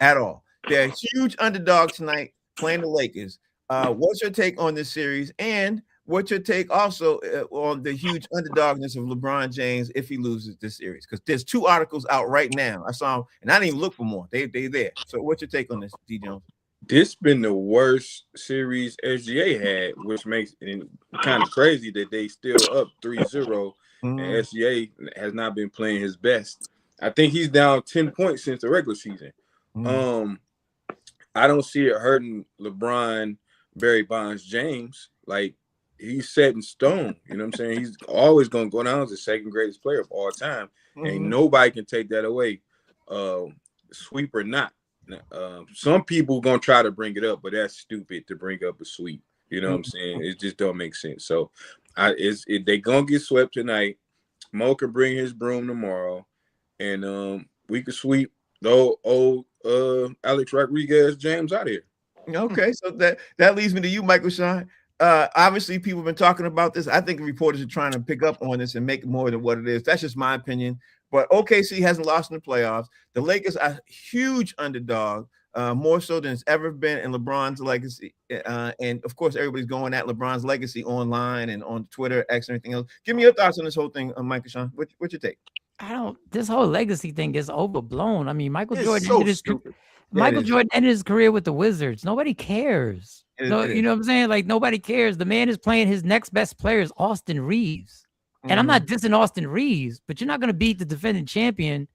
at all. They're a huge underdog tonight playing the Lakers. What's your take on this series? And what's your take also on the huge underdogness of LeBron James if he loses this series? Because there's 2 articles out right now. I saw them, and I didn't even look for more. They there. So what's your take on this, D. Jones? This been the worst series SGA had, which makes it kind of crazy that they still up 3-0, and SGA has not been playing his best. I think he's down 10 points since the regular season. I don't see it hurting LeBron, Barry Bonds, James. Like, he's set in stone. You know what I'm saying? He's always going to go down as the second greatest player of all time. Ain't nobody can take that away, sweep or not. Some people going to try to bring it up, but that's stupid to bring up a sweep. You know what I'm saying? It just don't make sense. So they going to get swept tonight. Mo can bring his broom tomorrow, and we could sweep the old Alex Rodriguez James out of here. Okay, so that leads me to you, Michael Sean. Obviously, people have been talking about this. I think reporters are trying to pick up on this and make it more than what it is. That's just my opinion. But OKC hasn't lost in the playoffs. The Lakers are huge underdog, more so than it's ever been in LeBron's legacy. And of course, everybody's going at LeBron's legacy online and on Twitter, X, and everything else. Give me your thoughts on this whole thing, Michael Sean. What's your take? This whole legacy thing is overblown. I mean, Michael Jordan ended his career with the Wizards. Nobody cares. You know what I'm saying? Like, nobody cares. The man is playing his next best player is Austin Reeves. And I'm not dissing Austin Reeves, but you're not going to beat the defending champion.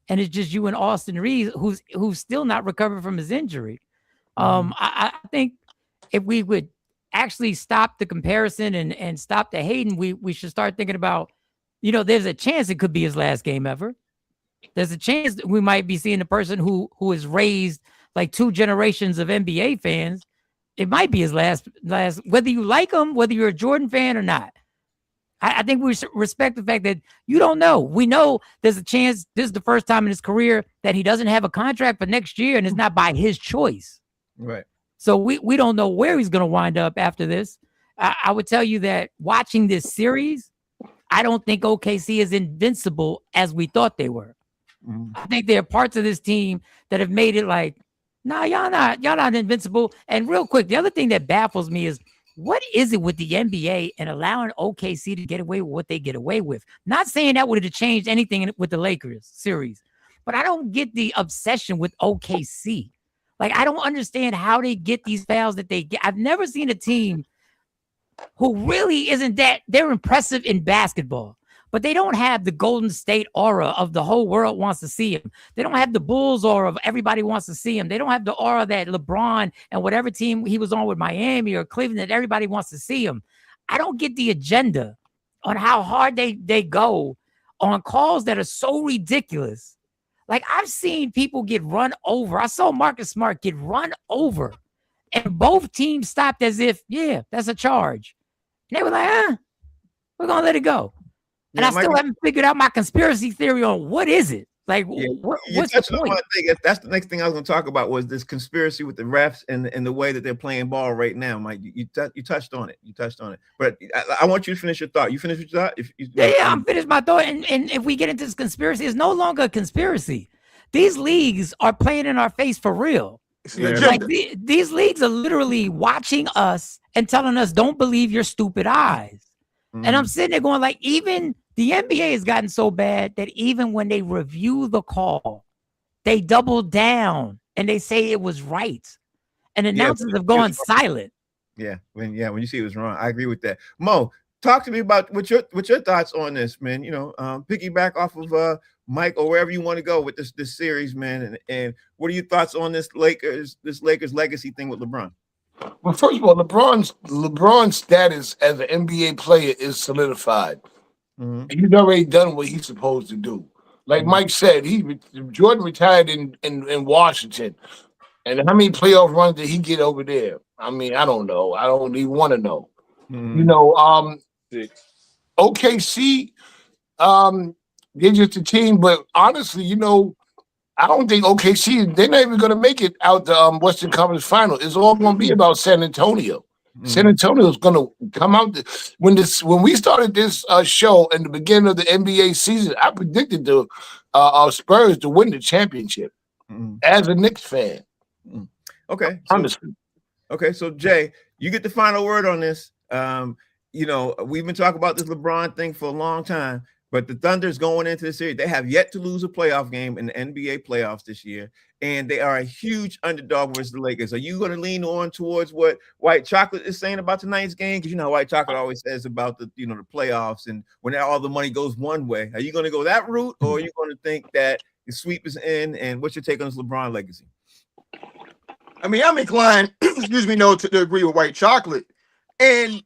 And it's just you and Austin Reeves, who's still not recovered from his injury. I think if we would actually stop the comparison and stop the hating, we should start thinking about, there's a chance it could be his last game ever. There's a chance that we might be seeing a person who has raised like 2 generations of NBA fans. It might be his last, whether you like him, whether you're a Jordan fan or not. I think we respect the fact that you don't know. We know there's a chance this is the first time in his career that he doesn't have a contract for next year, and it's not by his choice. Right. So we don't know where he's going to wind up after this. I would tell you that watching this series, I don't think OKC is invincible as we thought they were. I think there are parts of this team that have made it like, nah, y'all not invincible. And real quick, the other thing that baffles me is, what is it with the NBA and allowing OKC to get away with what they get away with? Not saying that would have changed anything with the Lakers series, but I don't get the obsession with OKC. Like, I don't understand how they get these fouls that they get. I've never seen a team who really isn't that. They're impressive in basketball, but they don't have the Golden State aura of the whole world wants to see him. They don't have the Bulls aura of everybody wants to see him. They don't have the aura that LeBron and whatever team he was on with Miami or Cleveland that everybody wants to see him. I don't get the agenda on how hard they go on calls that are so ridiculous. Like, I've seen people get run over. I saw Marcus Smart get run over, and both teams stopped as if, yeah, that's a charge. And they were like, we're going to let it go. And I still haven't figured out my conspiracy theory on what is it. Like, what's the point? That's the next thing I was going to talk about was this conspiracy with the refs and the way that they're playing ball right now, Mike. You touched on it. But I want you to finish your thought. You finished your thought? I'm finished my thought. And if we get into this conspiracy, it's no longer a conspiracy. These leagues are playing in our face for real. It's an Yeah. agenda. Like these leagues are literally watching us and telling us, "Don't believe your stupid eyes." And I'm sitting there going, like, even the NBA has gotten so bad that even when they review the call, they double down and they say it was right. And announcers have gone silent. Yeah, when you see it was wrong, I agree with that. Mo, talk to me about what your thoughts on this, man. Piggyback off of Mike or wherever you want to go with this series, man. And what are your thoughts on this Lakers legacy thing with LeBron? Well, first of all, LeBron's status as an NBA player is solidified. He's already done what he's supposed to do. Like Mike said, Jordan retired in Washington. And how many playoff runs did he get over there? I mean, I don't know. I don't even want to know. Six. OKC, they're just a team, but honestly, I don't think OKC, they're not even going to make it out the Western Conference Final. It's all going to be about San Antonio. San Antonio is going to come out. When we started this show in the beginning of the NBA season, I predicted the Spurs to win the championship as a Knicks fan. Okay. Honestly. Okay, so Jay, you get the final word on this. We've been talking about this LeBron thing for a long time. But the Thunder's going into the series. They have yet to lose a playoff game in the NBA playoffs this year, and they are a huge underdog versus the Lakers. Are you going to lean on towards what White Chocolate is saying about tonight's game? Because White Chocolate always says about the playoffs and when all the money goes one way. Are you going to go that route, or are you going to think that the sweep is in? And what's your take on this LeBron legacy? I mean, I'm inclined, to agree with White Chocolate, and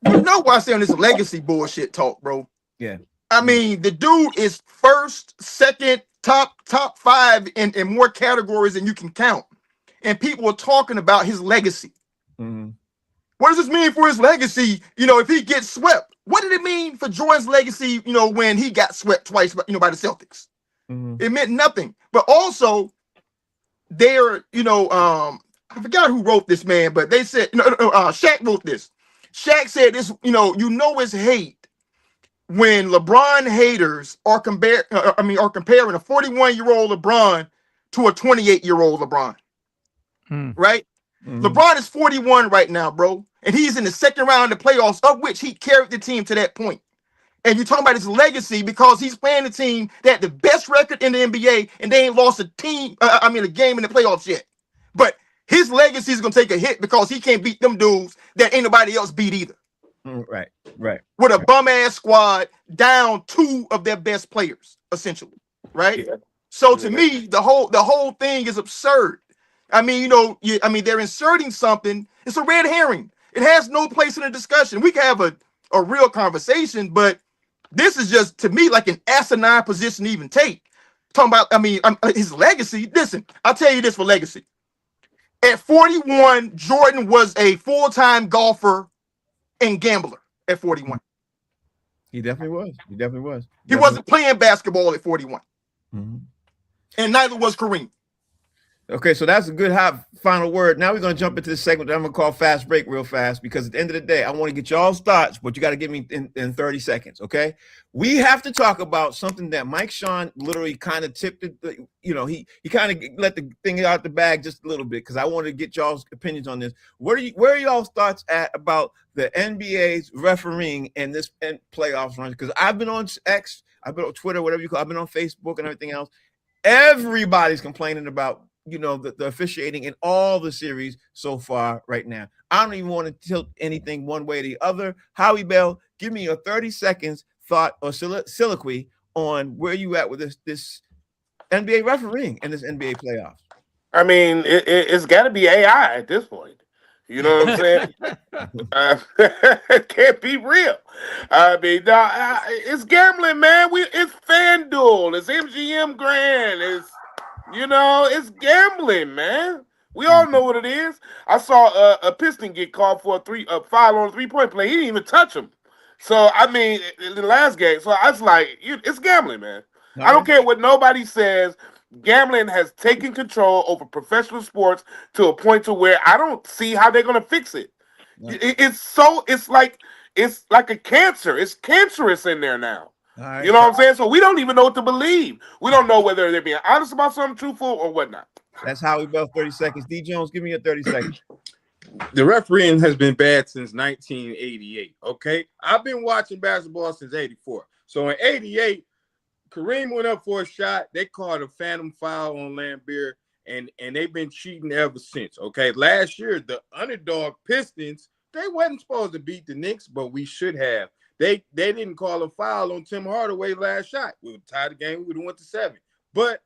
why I say on this legacy bullshit talk, bro. Yeah. I mean, the dude is first, second, top five in more categories than you can count. And people are talking about his legacy. What does this mean for his legacy? If he gets swept, what did it mean for Jordan's legacy, when he got swept twice, by the Celtics? It meant nothing. But also, I forgot who wrote this, man, but they said, Shaq wrote this. Shaq said this, it's hate when LeBron haters are comparing a 41-year-old LeBron to a 28-year-old LeBron. Right? LeBron is 41 right now, bro. And he's in the second round of the playoffs, of which he carried the team to that point. And you're talking about his legacy because he's playing a team that had the best record in the NBA and they ain't lost a game in the playoffs yet. But his legacy is going to take a hit because he can't beat them dudes that ain't nobody else beat either. Right. With a bum-ass squad down two of their best players, essentially. Right? Yeah. So to me, the whole thing is absurd. I mean, they're inserting something. It's a red herring. It has no place in the discussion. We can have a real conversation, but this is just, to me, like an asinine position to even take. Talking about, his legacy. Listen, I'll tell you this for legacy. At 41, Jordan was a full-time golfer and gambler at 41. He definitely was. He wasn't playing basketball at 41. And neither was Kareem. Okay, so that's a good final word. Now we're going to jump into this segment that I'm going to call Fast Break real fast, because at the end of the day, I want to get y'all's thoughts, but you got to give me in 30 seconds, okay? We have to talk about something that Mike Sean literally kind of tipped it. He kind of let the thing out the bag just a little bit, because I wanted to get y'all's opinions on this. Where are y'all's thoughts at about the NBA's refereeing and this playoffs run? Because I've been on X, I've been on Twitter, whatever you call it, I've been on Facebook and everything else. Everybody's complaining about the officiating in all the series so far right now. I don't even want to tilt anything one way or the other. Howie Bell, give me a 30 seconds thought or soliloquy on where you at with this NBA refereeing and this NBA playoffs. I mean, it's got to be AI at this point. You know what I'm saying? It can't be real. I mean, it's gambling, man. It's FanDuel. It's MGM Grand. It's gambling, man. We all know what it is. I saw a Piston get called for a foul on a 3-point play. He didn't even touch him. So, I mean, in the last game, so I was like, it's gambling, man. I don't care what nobody says. Gambling has taken control over professional sports to a point to where I don't see how they're going to fix it. It's like a cancer. It's cancerous in there now. Right. You know what I'm saying? So we don't even know what to believe. We don't know whether they're being honest about something truthful or whatnot. That's Howie Bell, 30 seconds. D. Jones, give me your 30 seconds. The refereeing has been bad since 1988. Okay, I've been watching basketball since '84. So in '88, Kareem went up for a shot. They called a phantom foul on Lambeer, and they've been cheating ever since. Okay, last year the underdog Pistons, they wasn't supposed to beat the Knicks, but we should have. They didn't call a foul on Tim Hardaway last shot. We would tie the game. We would have went to 7. But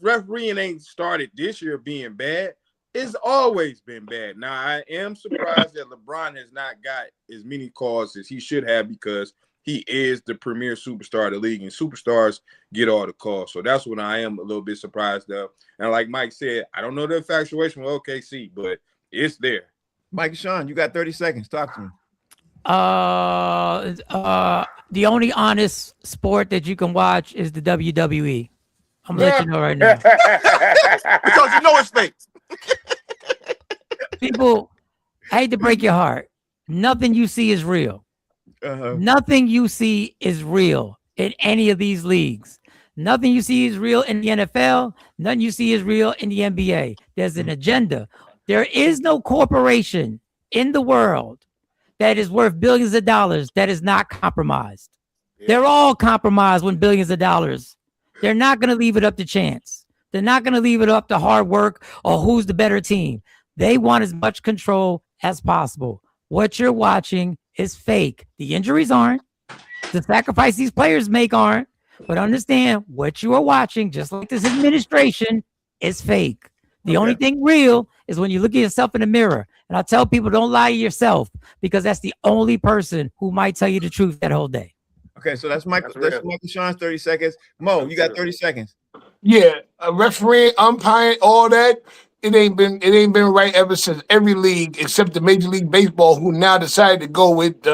refereeing ain't started this year being bad. It's always been bad. Now, I am surprised that LeBron has not got as many calls as he should have because he is the premier superstar of the league, and superstars get all the calls. So that's what I am a little bit surprised of. And like Mike said, I don't know the infatuation with OKC, but it's there. Mike Sean, you got 30 seconds. Talk to me. The only honest sport that you can watch is the WWE. I'm gonna let you know right now. Because you know it's fake. People, I hate to break your heart. Nothing you see is real. Nothing you see is real in any of these leagues. Nothing you see is real in the NFL. Nothing you see is real in the NBA. There's an agenda. There is no corporation in the world that is worth billions of dollars that is not compromised. Yeah. They're all compromised when billions of dollars. They're not going to leave it up to chance. They're not going to leave it up to hard work or who's the better team. They want as much control as possible. What you're watching is fake. The injuries aren't. The sacrifice these players make aren't. But understand what you are watching, just like this administration, is fake. The only thing real is when you look at yourself in the mirror. And I tell people, don't lie to yourself, because that's the only person who might tell you the truth that whole day. Okay, so that's Michael Sean's 30 seconds. Mo, you got 30 seconds. Yeah, refereeing, umpiring, all that. It ain't been right ever since every league except the Major League Baseball, who now decided to go with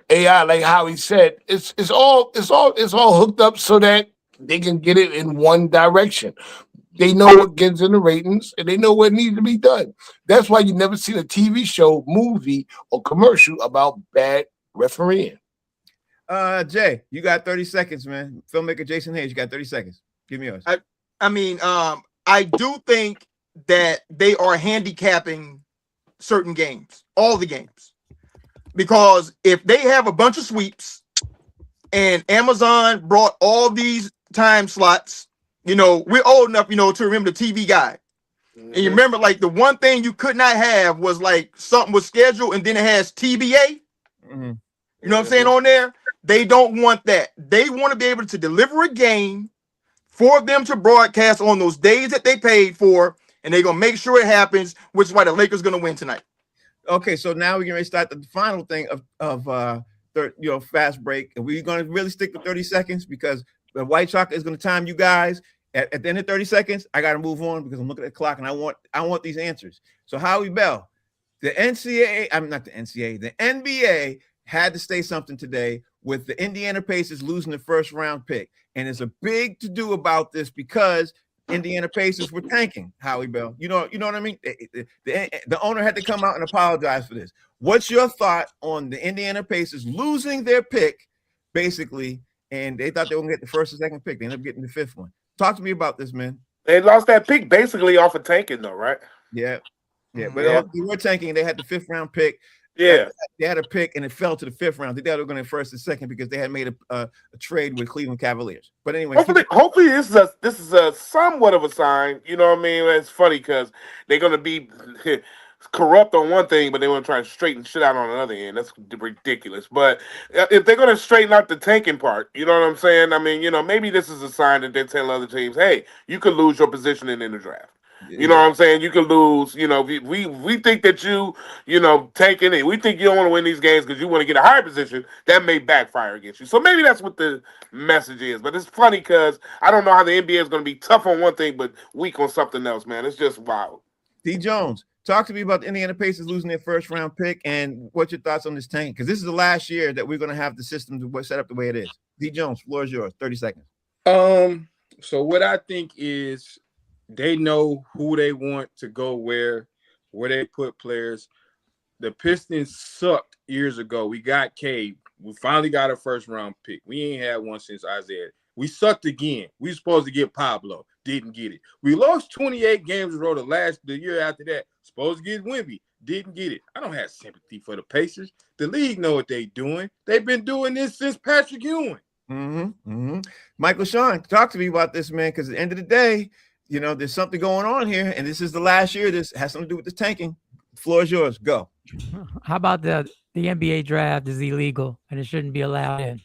AI, like how he said. It's all hooked up so that they can get it in one direction. They know what gets in the ratings, and they know what needs to be done. That's why you never seen a TV show, movie, or commercial about bad refereeing. Jay, you got 30 seconds, man. Filmmaker Jason Hayes, you got 30 seconds. Give me yours. I do think that they are handicapping certain games, all the games, because if they have a bunch of sweeps and Amazon brought all these time slots, we're old enough, to remember the TV guide. Mm-hmm. And you remember, like, the one thing you could not have was like something was scheduled and then it has TBA. Mm-hmm. You know what I'm saying on there? They don't want that. They want to be able to deliver a game for them to broadcast on those days that they paid for, and they're gonna make sure it happens, which is why the Lakers gonna win tonight. Okay, so now we're gonna start the final thing of fast break, and we're gonna really stick to 30 seconds because the white chocolate is gonna time you guys. At the end of 30 seconds, I gotta move on because I'm looking at the clock and I want these answers. So Howie Bell, the NBA had to say something today with the Indiana Pacers losing the first round pick. And it's a big to-do about this because Indiana Pacers were tanking, Howie Bell. You know what I mean? The owner had to come out and apologize for this. What's your thought on the Indiana Pacers losing their pick, basically, and they thought they were going to get the first and second pick. They ended up getting the 5th one. Talk to me about this, man. They lost that pick basically off of tanking, though, right? Yeah. But they were tanking. They had the 5th round pick. Yeah, they had a pick and it fell to the 5th round. They thought they were going to first and second because they had made a trade with Cleveland Cavaliers. But anyway, hopefully this is a somewhat of a sign. You know what I mean? It's funny because they're going to be corrupt on one thing, but they want to try and straighten shit out on another end. That's ridiculous. But if they're going to straighten out the tanking part, you know what I'm saying? I mean, maybe this is a sign that they're telling other teams, hey, you could lose your position in the draft. You know what I'm saying? You could lose. We think that tanking it. We think you don't want to win these games because you want to get a higher position. That may backfire against you. So maybe that's what the message is. But it's funny because I don't know how the NBA is going to be tough on one thing but weak on something else, man. It's just wild. D. Jones, talk to me about the Indiana Pacers losing their first round pick and what's your thoughts on this tank? Because this is the last year that we're going to have the system to set up the way it is. D. Jones, floor is yours. 30 seconds. So what I think is, they know who they want to go where they put players. The Pistons sucked years ago. We got Cade. We finally got a first round pick. We ain't had one since Isaiah. We sucked again. We were supposed to get Pablo. Didn't get it. We lost 28 games in a row the year after that. Supposed to get Wemby. Didn't get it. I don't have sympathy for the Pacers. The league know what they're doing. They've been doing this since Patrick Ewing. Michael Sean, talk to me about this, man, because at the end of the day, you know, there's something going on here, and this is the last year. This has something to do with the tanking. The floor is yours. Go. How about the NBA draft is illegal and it shouldn't be allowed in?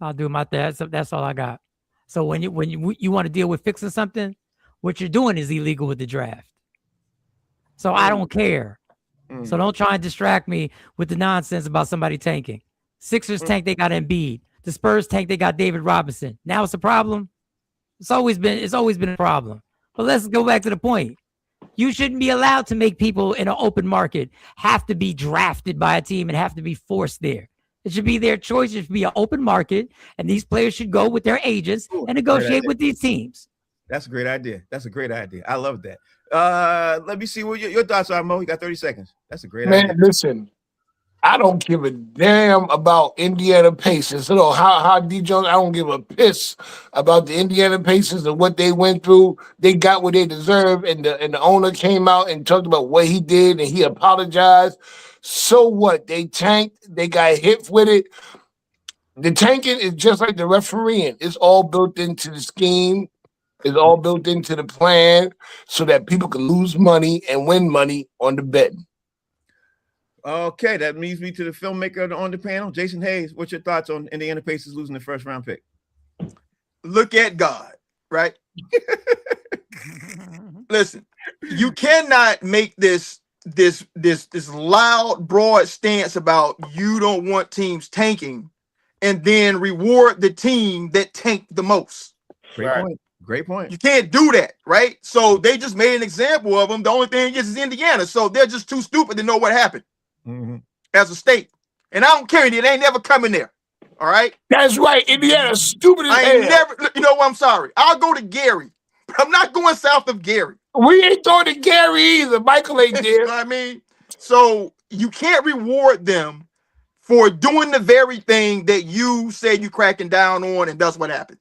I'll do my thing. That's all I got. So when you want to deal with fixing something, what you're doing is illegal with the draft. So I don't care. So don't try and distract me with the nonsense about somebody tanking. Sixers tank, they got Embiid. The Spurs tank, they got David Robinson. Now it's a problem. It's always been a problem. But let's go back to the point. You shouldn't be allowed to make people in an open market have to be drafted by a team and have to be forced there. It should be their choice. It should be an open market, and these players should go with their agents and negotiate with these teams. That's a great idea. That's a great idea. I love that. Let me see what your thoughts are, Mo. You got 30 seconds. That's a great idea. Man, listen, I don't give a damn about Indiana Pacers. You know, how D. Jones, I don't give a piss about the Indiana Pacers and what they went through. They got what they deserve, and the owner came out and talked about what he did, and he apologized. So what? They tanked. They got hit with it. The tanking is just like the refereeing. It's all built into the scheme. It's all built into the plan so that people can lose money and win money on the betting. Okay, that leads me to the filmmaker on the panel, Jason Hayes. What's your thoughts on Indiana Pacers losing the first round pick? Look at God, right? Listen, you cannot make this loud, broad stance about you don't want teams tanking and then reward the team that tanked the most. Great point. You can't do that, right? So they just made an example of them. The only thing is Indiana. So they're just too stupid to know what happened as a state. And I don't care. It ain't never coming there. All right? That's right. Indiana's stupid as hell. I ain't never, you know what? I'm sorry. I'll go to Gary. But I'm not going south of Gary. We ain't going to Gary either. Michael ain't there. You know what I mean? So you can't reward them for doing the very thing that you say you cracking down on, and that's what happened.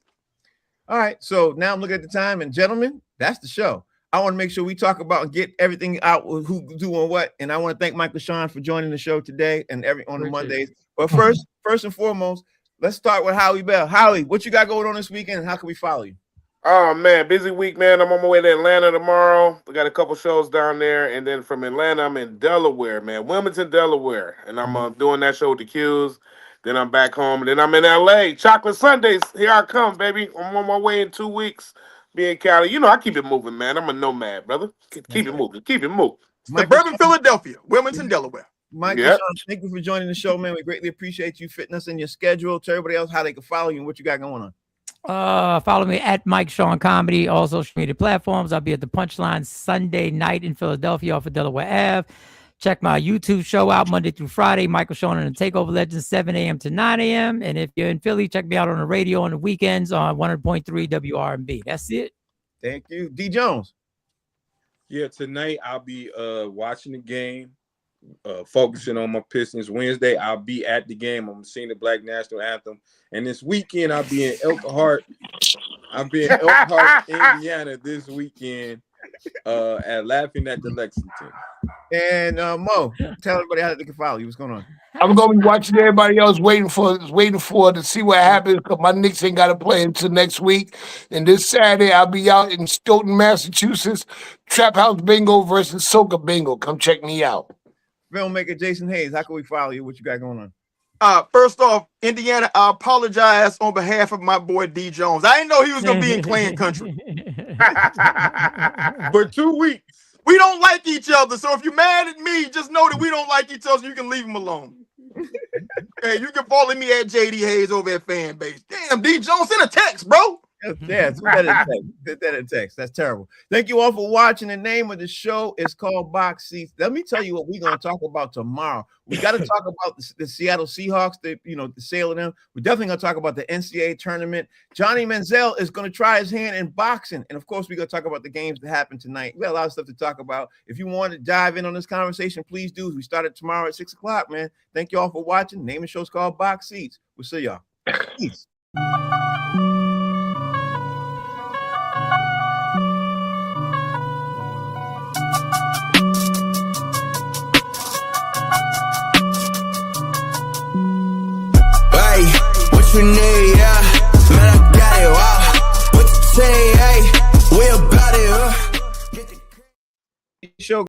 All right. So now I'm looking at the time, and gentlemen, that's the show. I want to make sure we talk about and get everything out, who's doing what. And I want to thank Michael Sean for joining the show today and on the Mondays. But first and foremost, let's start with Howie Bell. Howie, what you got going on this weekend, and how can we follow you? Oh, man, busy week, man. I'm on my way to Atlanta tomorrow. We got a couple shows down there. And then from Atlanta, I'm in Delaware, man. Wilmington, Delaware. And I'm doing that show with the Qs. Then I'm back home. And then I'm in L.A. Chocolate Sundays. Here I come, baby. I'm on my way in 2 weeks. Be in Cali. You know, I keep it moving, man. I'm a nomad, brother. Keep it moving. Keep it moving. Suburban Philadelphia, Wilmington, Delaware. Michael, Sean, thank you for joining the show, man. We greatly appreciate you fitting us in your schedule. Tell everybody else how they can follow you and what you got going on. Follow me at Mike Sean Comedy, all social media platforms. I'll be at the Punchline Sunday night in Philadelphia off of Delaware Ave. Check my YouTube show out Monday through Friday, Michael Sean and the Takeover Legends, 7 a.m. to 9 a.m. And if you're in Philly, check me out on the radio on the weekends on 100.3 WRMB. That's it. Thank you. D. Jones. Yeah, tonight I'll be watching the game, focusing on my Pistons. Wednesday, I'll be at the game. I'm singing the Black National Anthem. And this weekend, I'll be in Elkhart. Indiana this weekend at Laughing at the Lexington. And Mo, tell everybody how they can follow you. What's going on? I'm gonna be watching everybody else waiting for to see what happens because my Knicks ain't got to play until next week. And this Saturday I'll be out in Stoughton, Massachusetts, Trap House Bingo versus Soca Bingo. Come check me out. Filmmaker Jason Hayes, how can we follow you? What you got going on? First off, Indiana, I apologize on behalf of my boy D. Jones. I didn't know he was gonna be in Clan Country For 2 weeks. We don't like each other, so if you're mad at me, just know that we don't like each other, so you can leave him alone. Hey, you can follow me at JD Hayes over at Fanbase. Damn, D. Jones, send a text, bro. Yeah, put that in text. That's terrible. Thank you all for watching. The name of the show is called Box Seats. Let me tell you what we're going to talk about tomorrow. We got to talk about the Seattle Seahawks, the sale of them. We're definitely going to talk about the NCAA tournament. Johnny Manziel is going to try his hand in boxing. And of course, we're going to talk about the games that happen tonight. We got a lot of stuff to talk about. If you want to dive in on this conversation, please do. We started tomorrow at 6 o'clock, man. Thank you all for watching. The name of the show is called Box Seats. We'll see y'all. Peace.